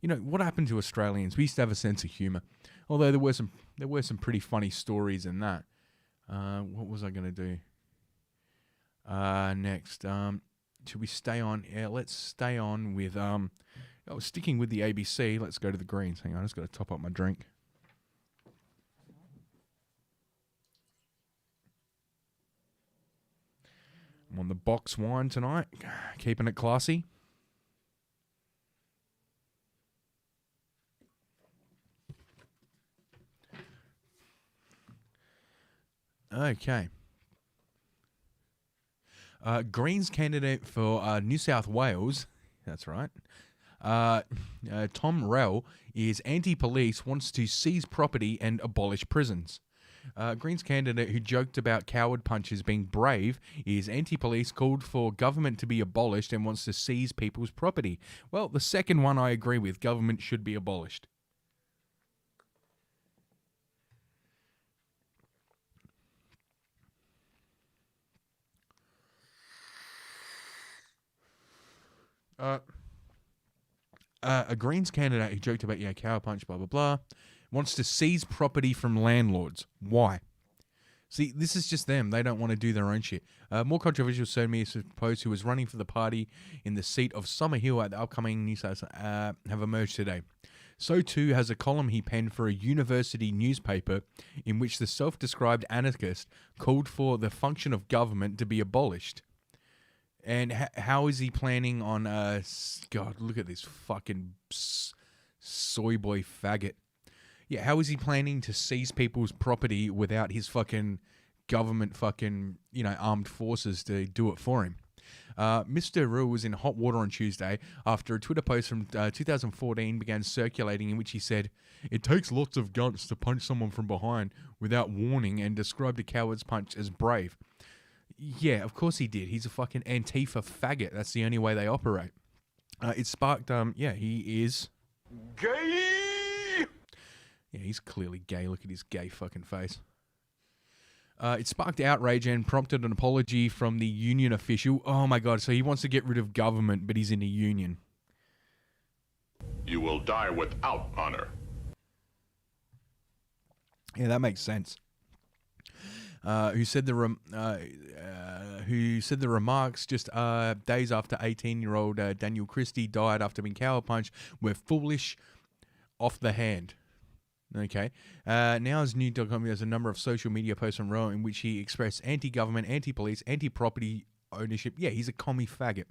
you know, what happened to Australians? We used to have a sense of humour. Although there were some pretty funny stories in that. What was I going to do? Next, should we stay on? Yeah, let's stay on with sticking with the ABC. Let's go to the Greens. Hang on, I just got to top up my drink. I'm on the box wine tonight, keeping it classy. Okay. Greens candidate for New South Wales, that's right, Tom Rell, is anti-police, wants to seize property and abolish prisons. Greens candidate who joked about coward punches being brave is anti-police, called for government to be abolished, and wants to seize people's property. Well, the second one I agree with. Government should be abolished. A Greens candidate who joked about, cow punch, blah, blah, blah, wants to seize property from landlords. Why? See, this is just them. They don't want to do their own shit. More controversial Somi Post, who was running for the party in the seat of Summerhill at the upcoming New South have emerged today. So too has a column he penned for a university newspaper in which the self-described anarchist called for the function of government to be abolished. And how is he planning on, God, look at this fucking soy boy faggot. Yeah, how is he planning to seize people's property without his fucking government fucking, armed forces to do it for him? Mr. Rue was in hot water on Tuesday after a Twitter post from 2014 began circulating in which he said, "It takes lots of guts to punch someone from behind without warning," and described a coward's punch as brave. Yeah, of course he did. He's a fucking Antifa faggot. That's the only way they operate. It sparked, he is... Gay! Yeah, he's clearly gay. Look at his gay fucking face. It sparked outrage and prompted an apology from the union official. Oh my God, so he wants to get rid of government, but he's in a union. You will die without honor. Yeah, that makes sense. Who said the remarks just days after 18-year-old Daniel Christie died after being coward punched were foolish, off the hand. Okay. Now his new.com has a number of social media posts from Rowe in which he expressed anti-government, anti-police, anti-property ownership. Yeah, he's a commie faggot.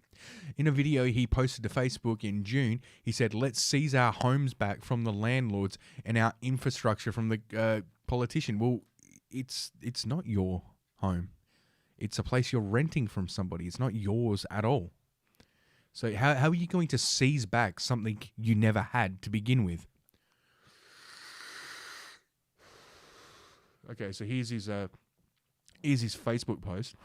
In a video he posted to Facebook in June, he said, "Let's seize our homes back from the landlords and our infrastructure from the politician." Well, it's not your home. It's a place you're renting from somebody. It's not yours at all. So how are you going to seize back something you never had to begin with? Okay, so here's his Facebook post.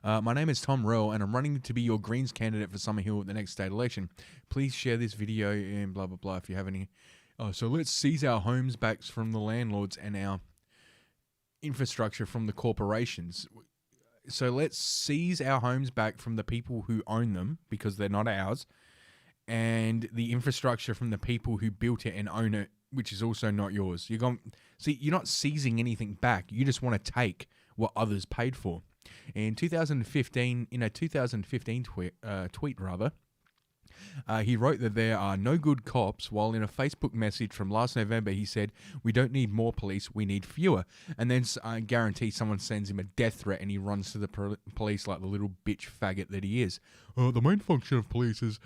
My name is Tom Rell, and I'm running to be your Greens candidate for Summerhill at the next state election. Please share this video and blah, blah, blah if you have any. So let's seize our homes back from the landlords and our infrastructure from the corporations. So let's seize our homes back from the people who own them because they're not ours, and the infrastructure from the people who built it and own it, which is also not yours. You're not seizing anything back. You just want to take what others paid for. In 2015, in a 2015 tweet, he wrote that there are no good cops, while in a Facebook message from last November, he said, "We don't need more police, we need fewer." And then I guarantee someone sends him a death threat and he runs to the police like the little bitch faggot that he is. The main function of police has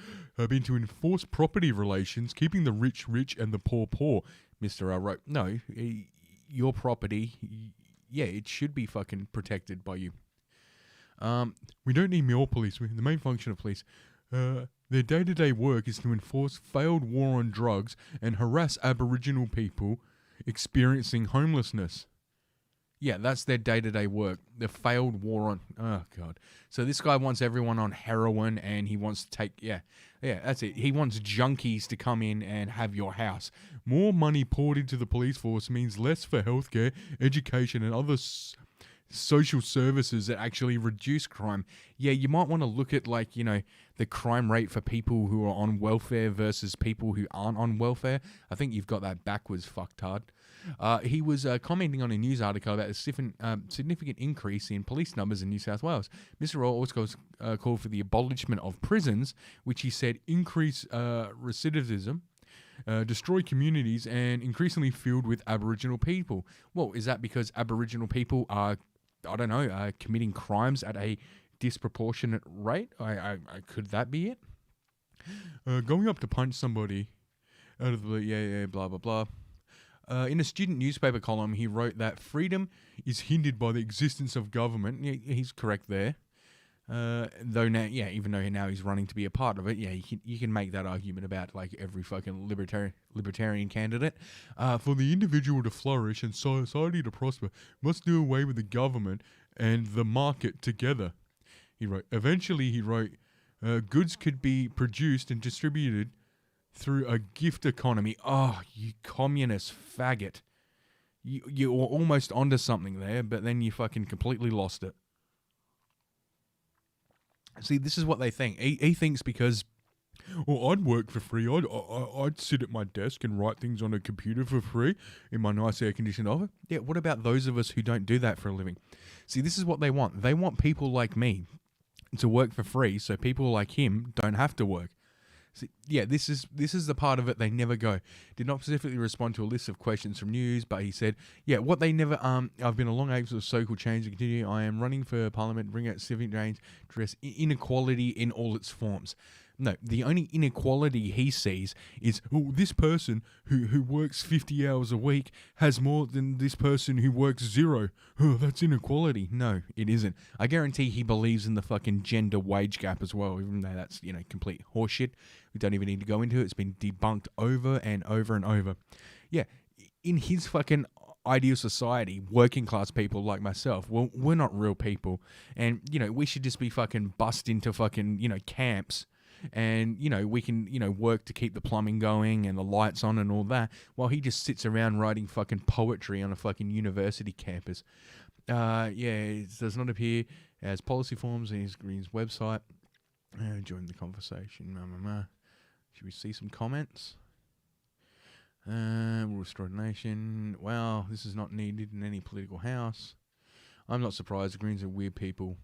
been to enforce property relations, keeping the rich rich and the poor poor. Mr. R wrote, no, your property, yeah, it should be fucking protected by you. We don't need more police. The main function of police, their day-to-day work is to enforce failed war on drugs and harass Aboriginal people experiencing homelessness. Yeah, that's their day-to-day work. The failed war on... Oh, God. So this guy wants everyone on heroin and he wants to take... Yeah, that's it. He wants junkies to come in and have your house. More money poured into the police force means less for healthcare, education and other... social services that actually reduce crime. Yeah, you might want to look at, like, you know, the crime rate for people who are on welfare versus people who aren't on welfare. I think you've got that backwards, fucktard. He was commenting on a news article about a significant increase in police numbers in New South Wales. Mr. Royal also called for the abolishment of prisons, which he said increase recidivism, destroy communities, and increasingly filled with Aboriginal people. Well, is that because Aboriginal people are, I don't know, committing crimes at a disproportionate rate? I could that be it? Going up to punch somebody out of the blah blah blah. In a student newspaper column, he wrote that freedom is hindered by the existence of government. Yeah, he's correct there. Though now, yeah, even though now he's running to be a part of it, yeah, you can make that argument about like every fucking libertarian candidate. For the individual to flourish and society to prosper, must do away with the government and the market together. He wrote. Eventually, he wrote, goods could be produced and distributed through a gift economy. Oh, you communist faggot! You were almost onto something there, but then you fucking completely lost it. See, this is what they think. He thinks because, well, I'd work for free. I'd sit at my desk and write things on a computer for free in my nice air-conditioned office. Yeah, what about those of us who don't do that for a living? See, this is what they want. They want people like me to work for free so people like him don't have to work. See, yeah, this is the part of it they never go. Did not specifically respond to a list of questions from news, but he said, yeah, what they never, I've been a long age of social change to continue. I am running for parliament, bring out civic change, address inequality in all its forms. No, the only inequality he sees is, oh, this person who works 50 hours a week has more than this person who works 0. Oh, that's inequality. No, it isn't. I guarantee he believes in the fucking gender wage gap as well, even though that's, you know, complete horseshit. We don't even need to go into it. It's been debunked over and over and over. Yeah, in his fucking ideal society, working class people like myself, well, we're not real people. And, you know, we should just be fucking bussed into fucking, you know, camps. And, you know, we can, you know, work to keep the plumbing going and the lights on and all that, while he just sits around writing fucking poetry on a fucking university campus. Yeah, it does not appear as policy forms in his website. Join the conversation. Should we see some comments? We'll restore the nation. Well, this is not needed in any political house. I'm not surprised. The Greens are weird people.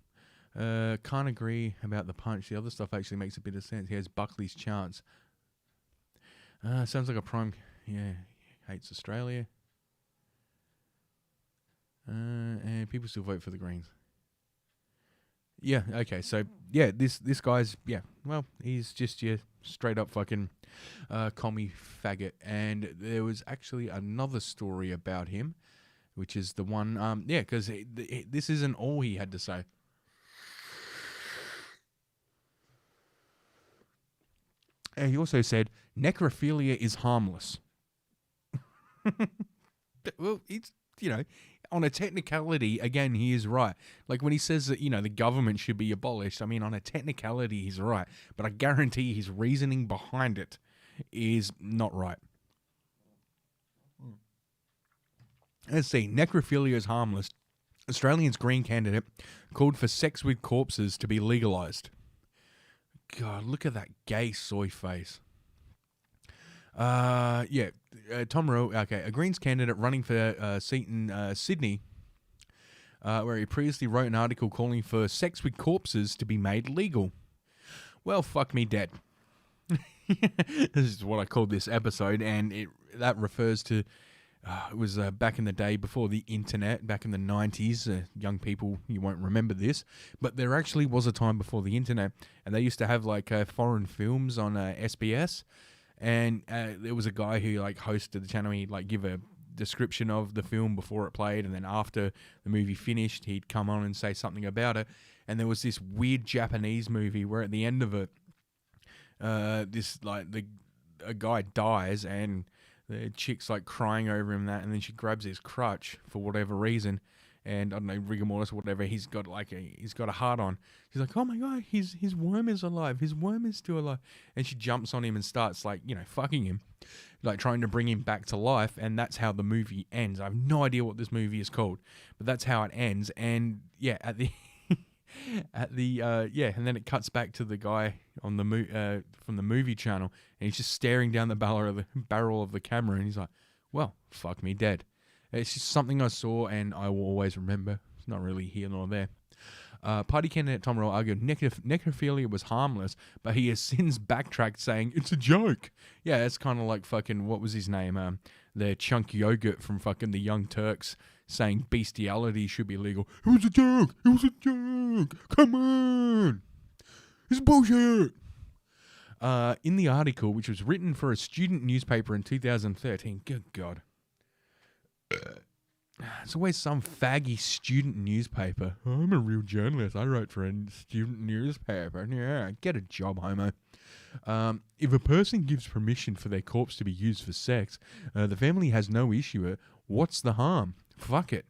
Can't agree about the punch. The other stuff actually makes a bit of sense. He has Buckley's chance. Sounds like a prime... Yeah, hates Australia. And people still vote for the Greens. Yeah, okay, so, yeah, this guy's... Yeah, well, he's just your straight-up fucking commie faggot. And there was actually another story about him, which is the one... yeah, because this isn't all he had to say. He also said, necrophilia is harmless. Well, it's, you know, on a technicality, again, he is right. Like when he says that, you know, the government should be abolished, I mean, on a technicality, he's right. But I guarantee his reasoning behind it is not right. Let's see, necrophilia is harmless. Australia's Green candidate called for sex with corpses to be legalised. God, look at that gay soy face. Tom Rowe, okay, a Greens candidate running for seat in Sydney, where he previously wrote an article calling for sex with corpses to be made legal. Well, fuck me dead. This is what I called this episode, and that refers to, it was back in the day before the internet, back in the 90s. Young people, you won't remember this, but there actually was a time before the internet, and they used to have like foreign films on SBS. And there was a guy who like hosted the channel. He'd like give a description of the film before it played, and then after the movie finished, he'd come on and say something about it. And there was this weird Japanese movie where at the end of it, a guy dies, and the chick's like crying over him and then she grabs his crutch for whatever reason. And I don't know, rigor mortis or whatever, he's got a heart on. She's like, oh my God, his worm is alive. His worm is still alive. And she jumps on him and starts like, fucking him, like trying to bring him back to life. And that's how the movie ends. I have no idea what this movie is called, but that's how it ends. And yeah, and then it cuts back to the guy on the from the movie channel, and he's just staring down the barrel of the camera, and he's like, well, fuck me dead. It's just something I saw and I will always remember. It's not really here nor there. Party candidate Tom Rowe argued necrophilia was harmless, but he has since backtracked saying it's a joke. Yeah, it's kind of like fucking, what was his name? The chunk yogurt from fucking the Young Turks saying bestiality should be legal. It was a joke. It was a joke. Come on. It's bullshit. In the article, which was written for a student newspaper in 2013, good God. It's always some faggy student newspaper. I'm a real journalist. I write for a student newspaper. Yeah, get a job, homo. If a person gives permission for their corpse to be used for sex, the family has no issue with it. What's the harm? Fuck it.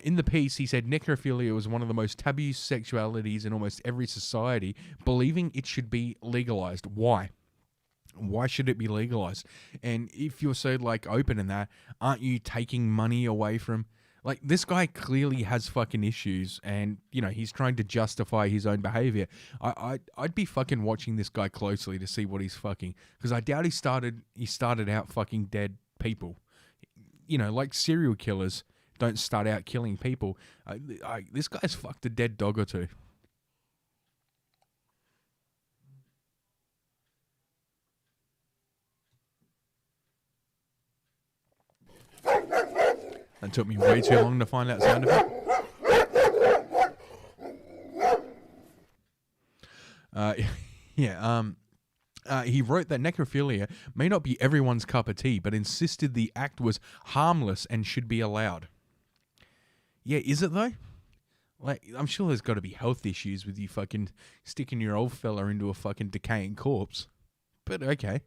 In the piece, he said necrophilia was one of the most taboo sexualities in almost every society, believing it should be legalized. Why? Why should it be legalized? And if you're so like open in that, aren't you taking money away from, like, this guy clearly has fucking issues, and he's trying to justify his own behavior. I'd be fucking watching this guy closely to see what he's fucking, because I doubt he started out fucking dead people. Like serial killers don't start out killing people. This guy's fucked a dead dog or two. It took me way too long to find that sound effect. He wrote that necrophilia may not be everyone's cup of tea, but insisted the act was harmless and should be allowed. Yeah, is it though? Like, I'm sure there's got to be health issues with you fucking sticking your old fella into a fucking decaying corpse. But okay.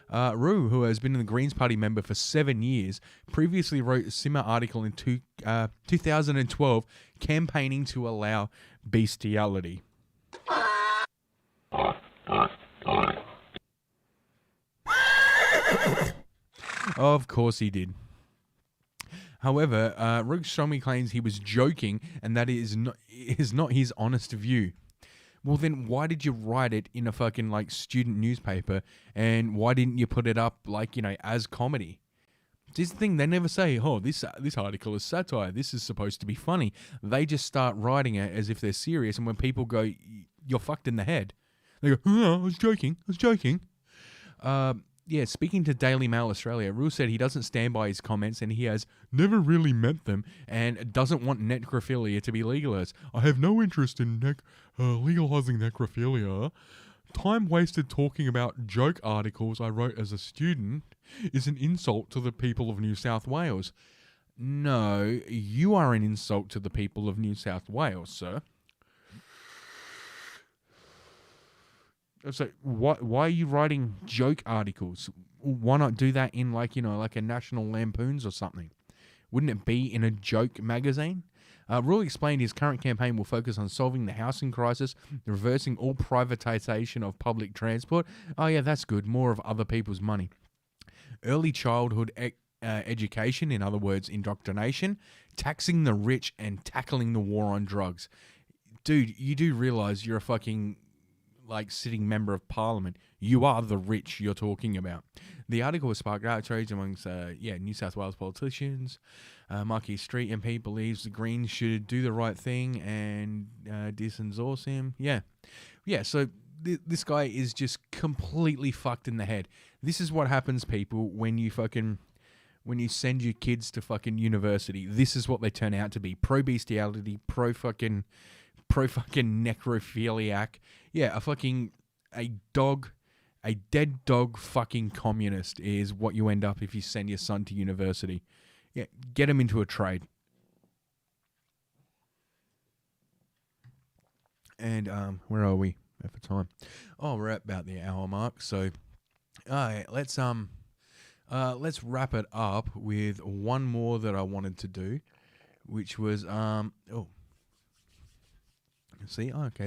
Rue, who has been in the Greens Party member for 7 years, previously wrote a similar article in 2012 campaigning to allow bestiality. Of course he did. However, Rugg strongly claims he was joking and that is not his honest view. Well, then why did you write it in a fucking like student newspaper, and why didn't you put it up like, as comedy? This is the thing, they never say, oh, this article is satire, this is supposed to be funny. They just start writing it as if they're serious, and when people go, you're fucked in the head, they go, oh, I was joking. Speaking to Daily Mail Australia, Rule said he doesn't stand by his comments and he has never really meant them and doesn't want necrophilia to be legalized. I have no interest in legalizing necrophilia. Time wasted talking about joke articles I wrote as a student is an insult to the people of New South Wales. No, you are an insult to the people of New South Wales, sir. So why are you writing joke articles? Why not do that in like a National Lampoons or something? Wouldn't it be in a joke magazine? Rule explained his current campaign will focus on solving the housing crisis, reversing all privatisation of public transport. Oh yeah, that's good. More of other people's money. Early childhood education, in other words, indoctrination, taxing the rich and tackling the war on drugs. Dude, you do realise you're a fucking like sitting member of parliament. You are the rich you're talking about. The article has sparked outrage amongst New South Wales politicians. Marquis Street MP believes the Greens should do the right thing and disendorse him. Yeah. So this guy is just completely fucked in the head. This is what happens, people, when you send your kids to fucking university. This is what they turn out to be: pro bestiality, pro fucking necrophiliac. Yeah, a dead dog fucking communist is what you end up if you send your son to university. Yeah, get him into a trade. And where are we at the time? Oh, we're at about the hour mark. So, all right, let's wrap it up with one more that I wanted to do, which was okay,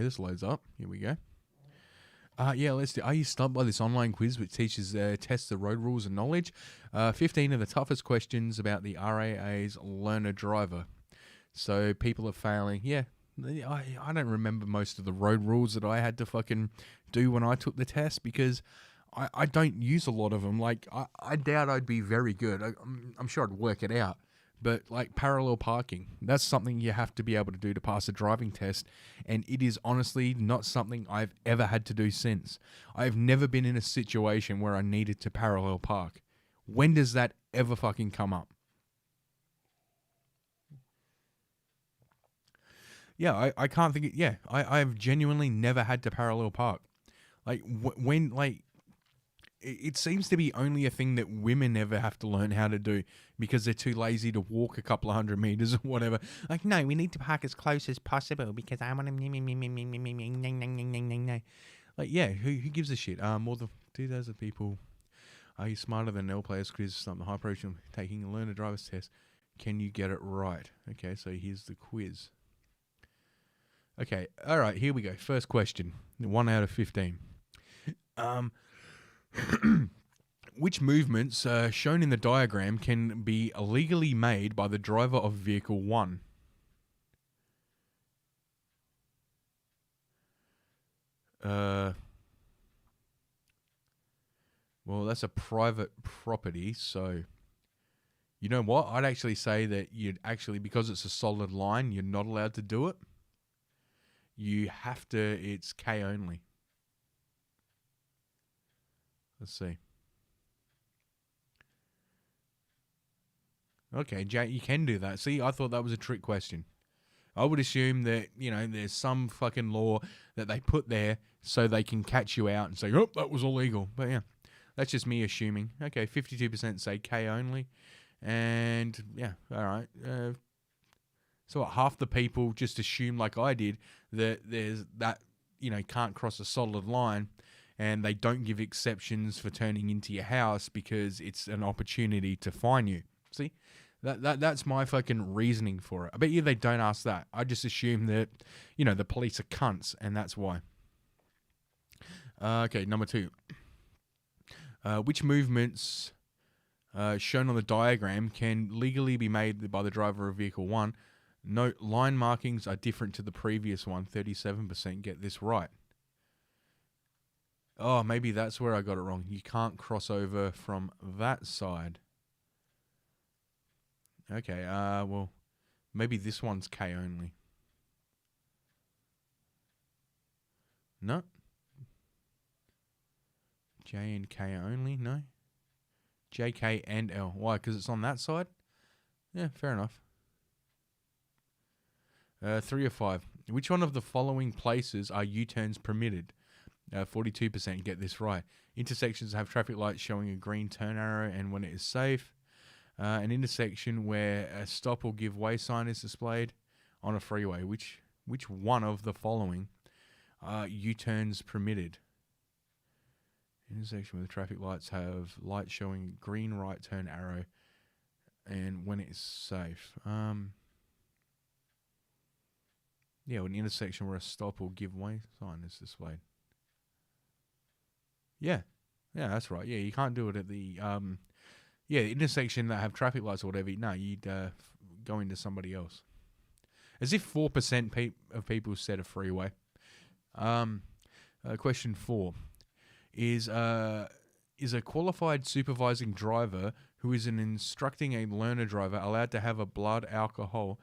this loads up. Here we go. Let's do. Are you stumped by this online quiz which teaches tests the road rules and knowledge? 15 of the toughest questions about the RAA's learner driver. So people are failing. Yeah, I don't remember most of the road rules that I had to fucking do when I took the test because I don't use a lot of them. Like, I doubt I'd be very good. I'm sure I'd work it out. But, like, parallel parking, that's something you have to be able to do to pass a driving test. And it is honestly not something I've ever had to do since. I've never been in a situation where I needed to parallel park. When does that ever fucking come up? Yeah, I can't think... I've genuinely never had to parallel park. Like, it seems to be only a thing that women ever have to learn how to do because they're too lazy to walk a couple of 100 meters or whatever. Like, no, we need to park as close as possible because I want to... Like, yeah, who gives a shit? More than 2,000 people. Are you smarter than L players quiz? Something high approach taking a learner driver's test. Can you get it right? Okay, so here's the quiz. Okay, all right, here we go. First question. 1 out of 15. Which movements shown in the diagram can be illegally made by the driver of vehicle 1? Well, that's a private property, so you know what? I'd actually say that because it's a solid line, you're not allowed to do it. You have to, it's K only. Let's see. Okay, Jay, you can do that. See, I thought that was a trick question. I would assume that, there's some fucking law that they put there so they can catch you out and say, oh, that was illegal. But yeah, that's just me assuming. Okay, 52% say K only. And yeah, all right. So half the people just assume, like I did, that there's that, can't cross a solid line. And they don't give exceptions for turning into your house because it's an opportunity to fine you. See? That's my fucking reasoning for it. I bet you they don't ask that. I just assume that, the police are cunts, and that's why. Okay, number 2. Which movements shown on the diagram can legally be made by the driver of vehicle 1? Note, line markings are different to the previous one. 37% get this right. Oh, maybe that's where I got it wrong. You can't cross over from that side. Okay, well, maybe this one's K only. No. J and K only? No. J, K, and L. Why? Because it's on that side? Yeah, fair enough. 3 or 5. Which one of the following places are U-turns permitted? 42% get this right. Intersections have traffic lights showing a green turn arrow and when it is safe. An intersection where a stop or give way sign is displayed on a freeway. Which one of the following are U-turns permitted? Intersection where the traffic lights have lights showing green right turn arrow and when it is safe. Yeah, an intersection where a stop or give way sign is displayed. Yeah, that's right. Yeah, you can't do it at the the intersection that have traffic lights or whatever. No, you'd go into somebody else. As if 4% of people said a freeway. Question 4 is a qualified supervising driver who is instructing a learner driver allowed to have alcohol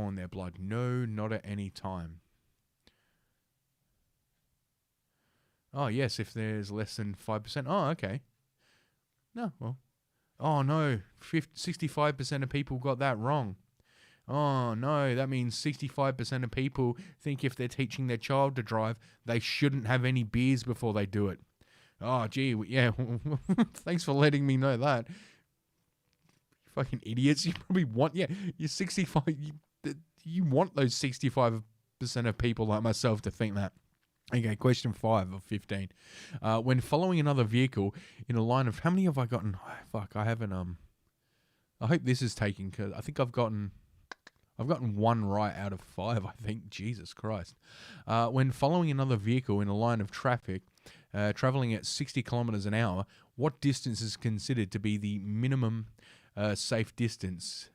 in their blood? No, not at any time. Oh, yes, if there's less than 5%. Oh, okay. No, well. Oh, no. 65% of people got that wrong. Oh, no. That means 65% of people think if they're teaching their child to drive, they shouldn't have any beers before they do it. Oh, gee. Yeah. Thanks for letting me know that. You fucking idiots. You probably want... Yeah, you're 65... You want those 65% of people like myself to think that. Okay, question 5 of 15. When following another vehicle in a line of... How many have I gotten? Oh, fuck, I haven't... I hope this is taken, because I think I've gotten 1 right out of 5, I think. Jesus Christ. When following another vehicle in a line of traffic, traveling at 60 kilometers an hour, what distance is considered to be the minimum safe distance?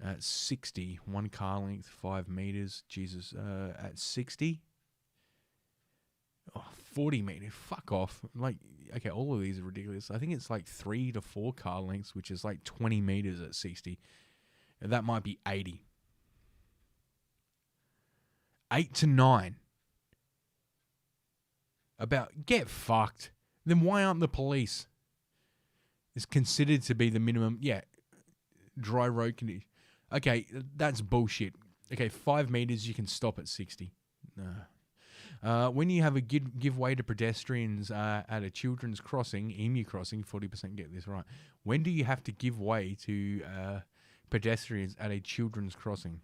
At 60, 1 car length, 5 meters. Jesus, at 60? Oh, 40 meters. Fuck off. Like, okay, all of these are ridiculous. I think it's like 3 to 4 car lengths, which is like 20 meters at 60. That might be 80. 8 to 9. Get fucked. Then why aren't the police? It's considered to be the minimum. Yeah. Dry road condition. Okay, that's bullshit. Okay, 5 meters, you can stop at 60. When you have a give way to pedestrians at a children's crossing, Emu Crossing, 40% get this right. When do you have to give way to pedestrians at a children's crossing?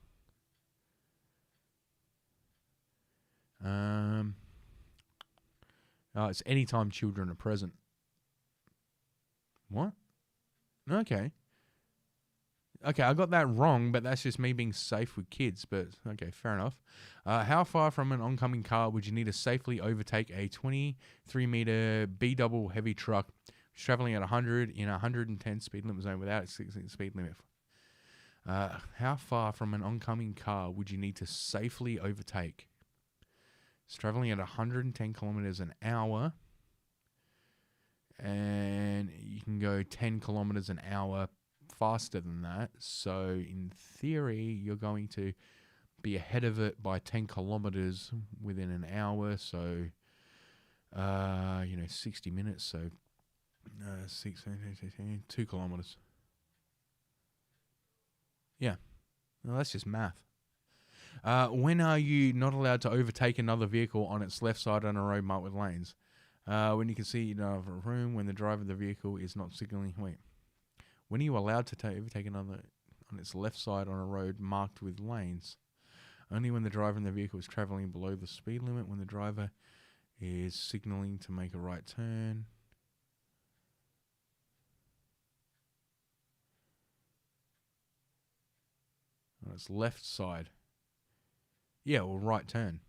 It's anytime children are present. What? Okay. Okay, I got that wrong, but that's just me being safe with kids. But okay, fair enough. How far from an oncoming car would you need to safely overtake a 23-meter B-double heavy truck traveling at 100 in a 110 speed limit zone without a 60 speed limit? How far from an oncoming car would you need to safely overtake? It's traveling at 110 kilometers an hour, and you can go 10 kilometers an hour faster than that. So in theory, you're going to be ahead of it by 10 kilometers within an hour. So, 60 minutes. So, 2 kilometers. Yeah. Well, that's just math. When are you not allowed to overtake another vehicle on its left side on a road marked with lanes? When you can see another room, when the driver of the vehicle is not signaling. Wait. When are you allowed to overtake another on its left side on a road marked with lanes? Only when the driver in the vehicle is traveling below the speed limit, when the driver is signaling to make a right turn. On its left side. Yeah, or right turn.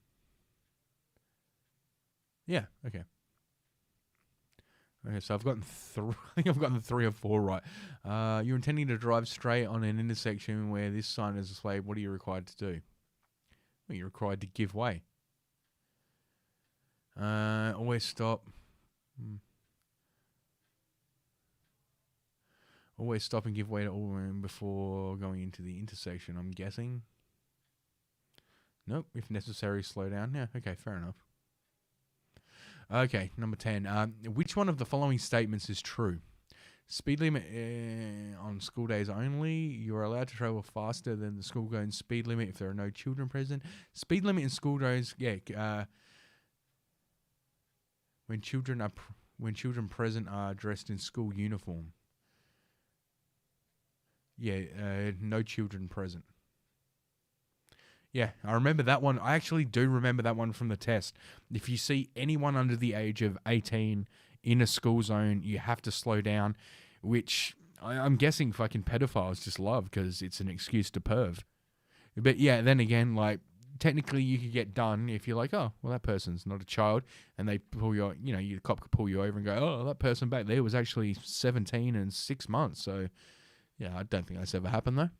Yeah, okay. Okay, so I've gotten I think I've gotten 3 or 4 right. You're intending to drive straight on an intersection where this sign is displayed. What are you required to do? Well, you're required to give way. Always stop. Always stop and give way to all room before going into the intersection, I'm guessing. Nope, if necessary, slow down. Yeah, okay, fair enough. Okay, number 10. Which one of the following statements is true? Speed limit on school days only. You're allowed to travel faster than the school-going speed limit if there are no children present. Speed limit in school days, when children present are dressed in school uniform. Yeah, no children present. Yeah, I remember that one. I actually do remember that one from the test. If you see anyone under the age of 18 in a school zone, you have to slow down, which I'm guessing fucking pedophiles just love because it's an excuse to perv. But yeah, then again, like, technically you could get done if you're like, oh, well, that person's not a child, and they pull your, your cop could pull you over and go, oh, that person back there was actually 17 and 6 months. So, yeah, I don't think that's ever happened, though.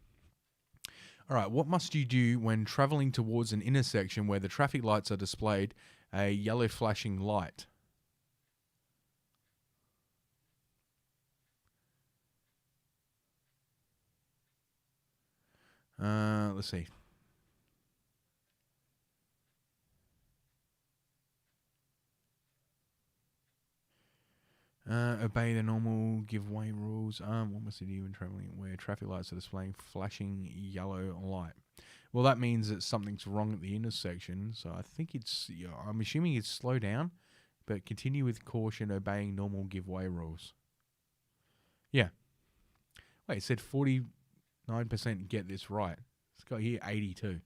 All right, what must you do when traveling towards an intersection where the traffic lights are displayed a yellow flashing light? Let's see. Obey the normal giveaway rules. What must you do when traveling where traffic lights are displaying flashing yellow light? Well, that means that something's wrong at the intersection. So I think it's, I'm assuming it's slow down, but continue with caution, obeying normal giveaway rules. Yeah. Wait, it said 49% get this right. It's got here 82.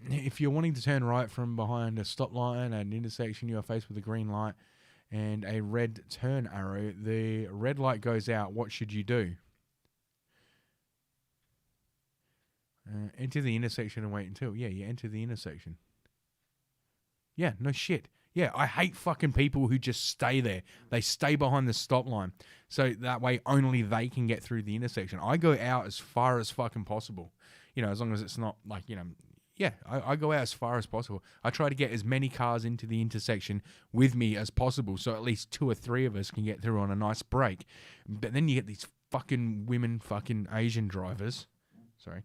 If you're wanting to turn right from behind a stop line at an intersection, you are faced with a green light and a red turn arrow. The red light goes out. What should you do? Enter the intersection and wait until. Yeah, you enter the intersection. Yeah, no shit. Yeah, I hate fucking people who just stay there. They stay behind the stop line. So that way only they can get through the intersection. I go out as far as fucking possible. You know, as long as it's not like, you know, yeah, I go out as far as possible. I try to get as many cars into the intersection with me as possible, so at least 2 or 3 of us can get through on a nice break. But then you get these fucking women, fucking Asian drivers. Sorry.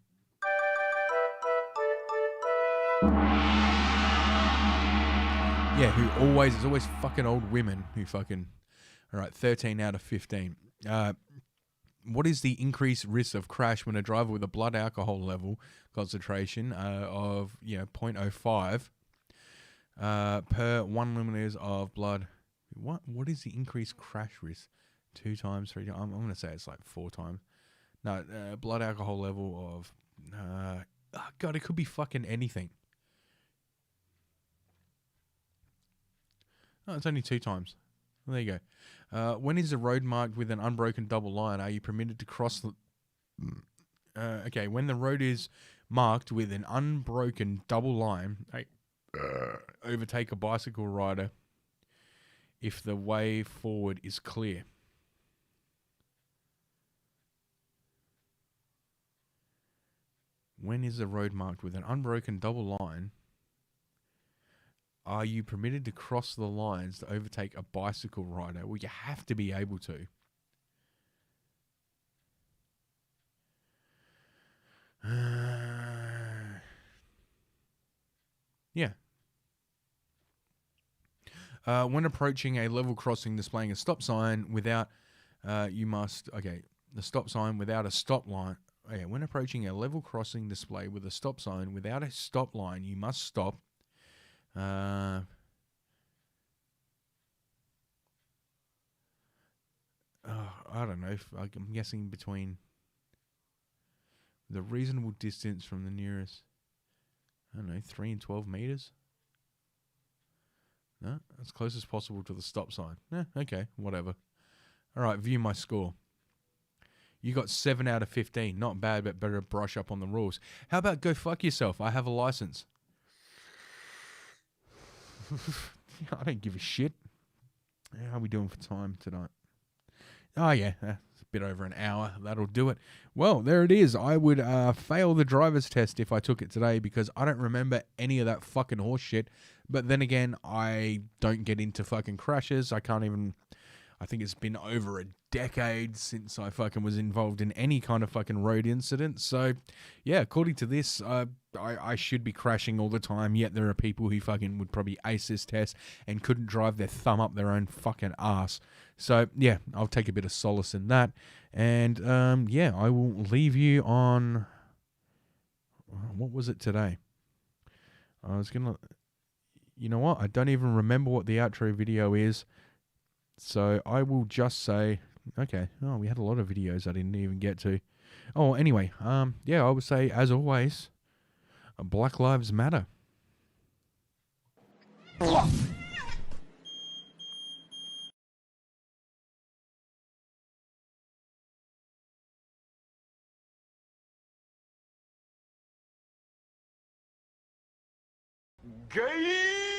Yeah, it's always fucking old women who fucking... All right, 13 out of 15. What is the increased risk of crash when a driver with a blood alcohol level concentration of 0.05 per 1 milliliters of blood? What is the increased crash risk? 2 times, 3 times? I'm going to say it's like 4 times. No, blood alcohol level of God, it could be fucking anything. Oh, it's only 2 times. Well, there you go. When is the road marked with an unbroken double line? Are you permitted to cross the... okay, when the road is marked with an unbroken double line, overtake a bicycle rider if the way forward is clear. When is the road marked with an unbroken double line? Are you permitted to cross the lines to overtake a bicycle rider? Well, you have to be able to. Yeah. When approaching a level crossing displaying a stop sign without, the stop sign without a stop line. Okay, when approaching a level crossing display with a stop sign without a stop line, you must stop. I don't know. I'm guessing between the reasonable distance from the nearest, 3 and 12 meters. No, as close as possible to the stop sign. Okay, whatever. All right, view my score. You got 7 out of 15. Not bad, but better brush up on the rules. How about go fuck yourself? I have a license. I don't give a shit. How are we doing for time tonight? Oh, yeah. It's a bit over an hour. That'll do it. Well, there it is. I would fail the driver's test if I took it today because I don't remember any of that fucking horse shit. But then again, I don't get into fucking crashes. I can't even... I think it's been over a decade since I fucking was involved in any kind of fucking road incident. So, yeah, according to this, I should be crashing all the time. Yet there are people who fucking would probably ace this test and couldn't drive their thumb up their own fucking ass. So, yeah, I'll take a bit of solace in that. And, yeah, I will leave you on... What was it today? I was going to... You know what? I don't even remember what the outro video is. So I will just say, okay, we had a lot of videos I didn't even get to. Oh, anyway, yeah, I would say, as always, Black Lives Matter. Gay!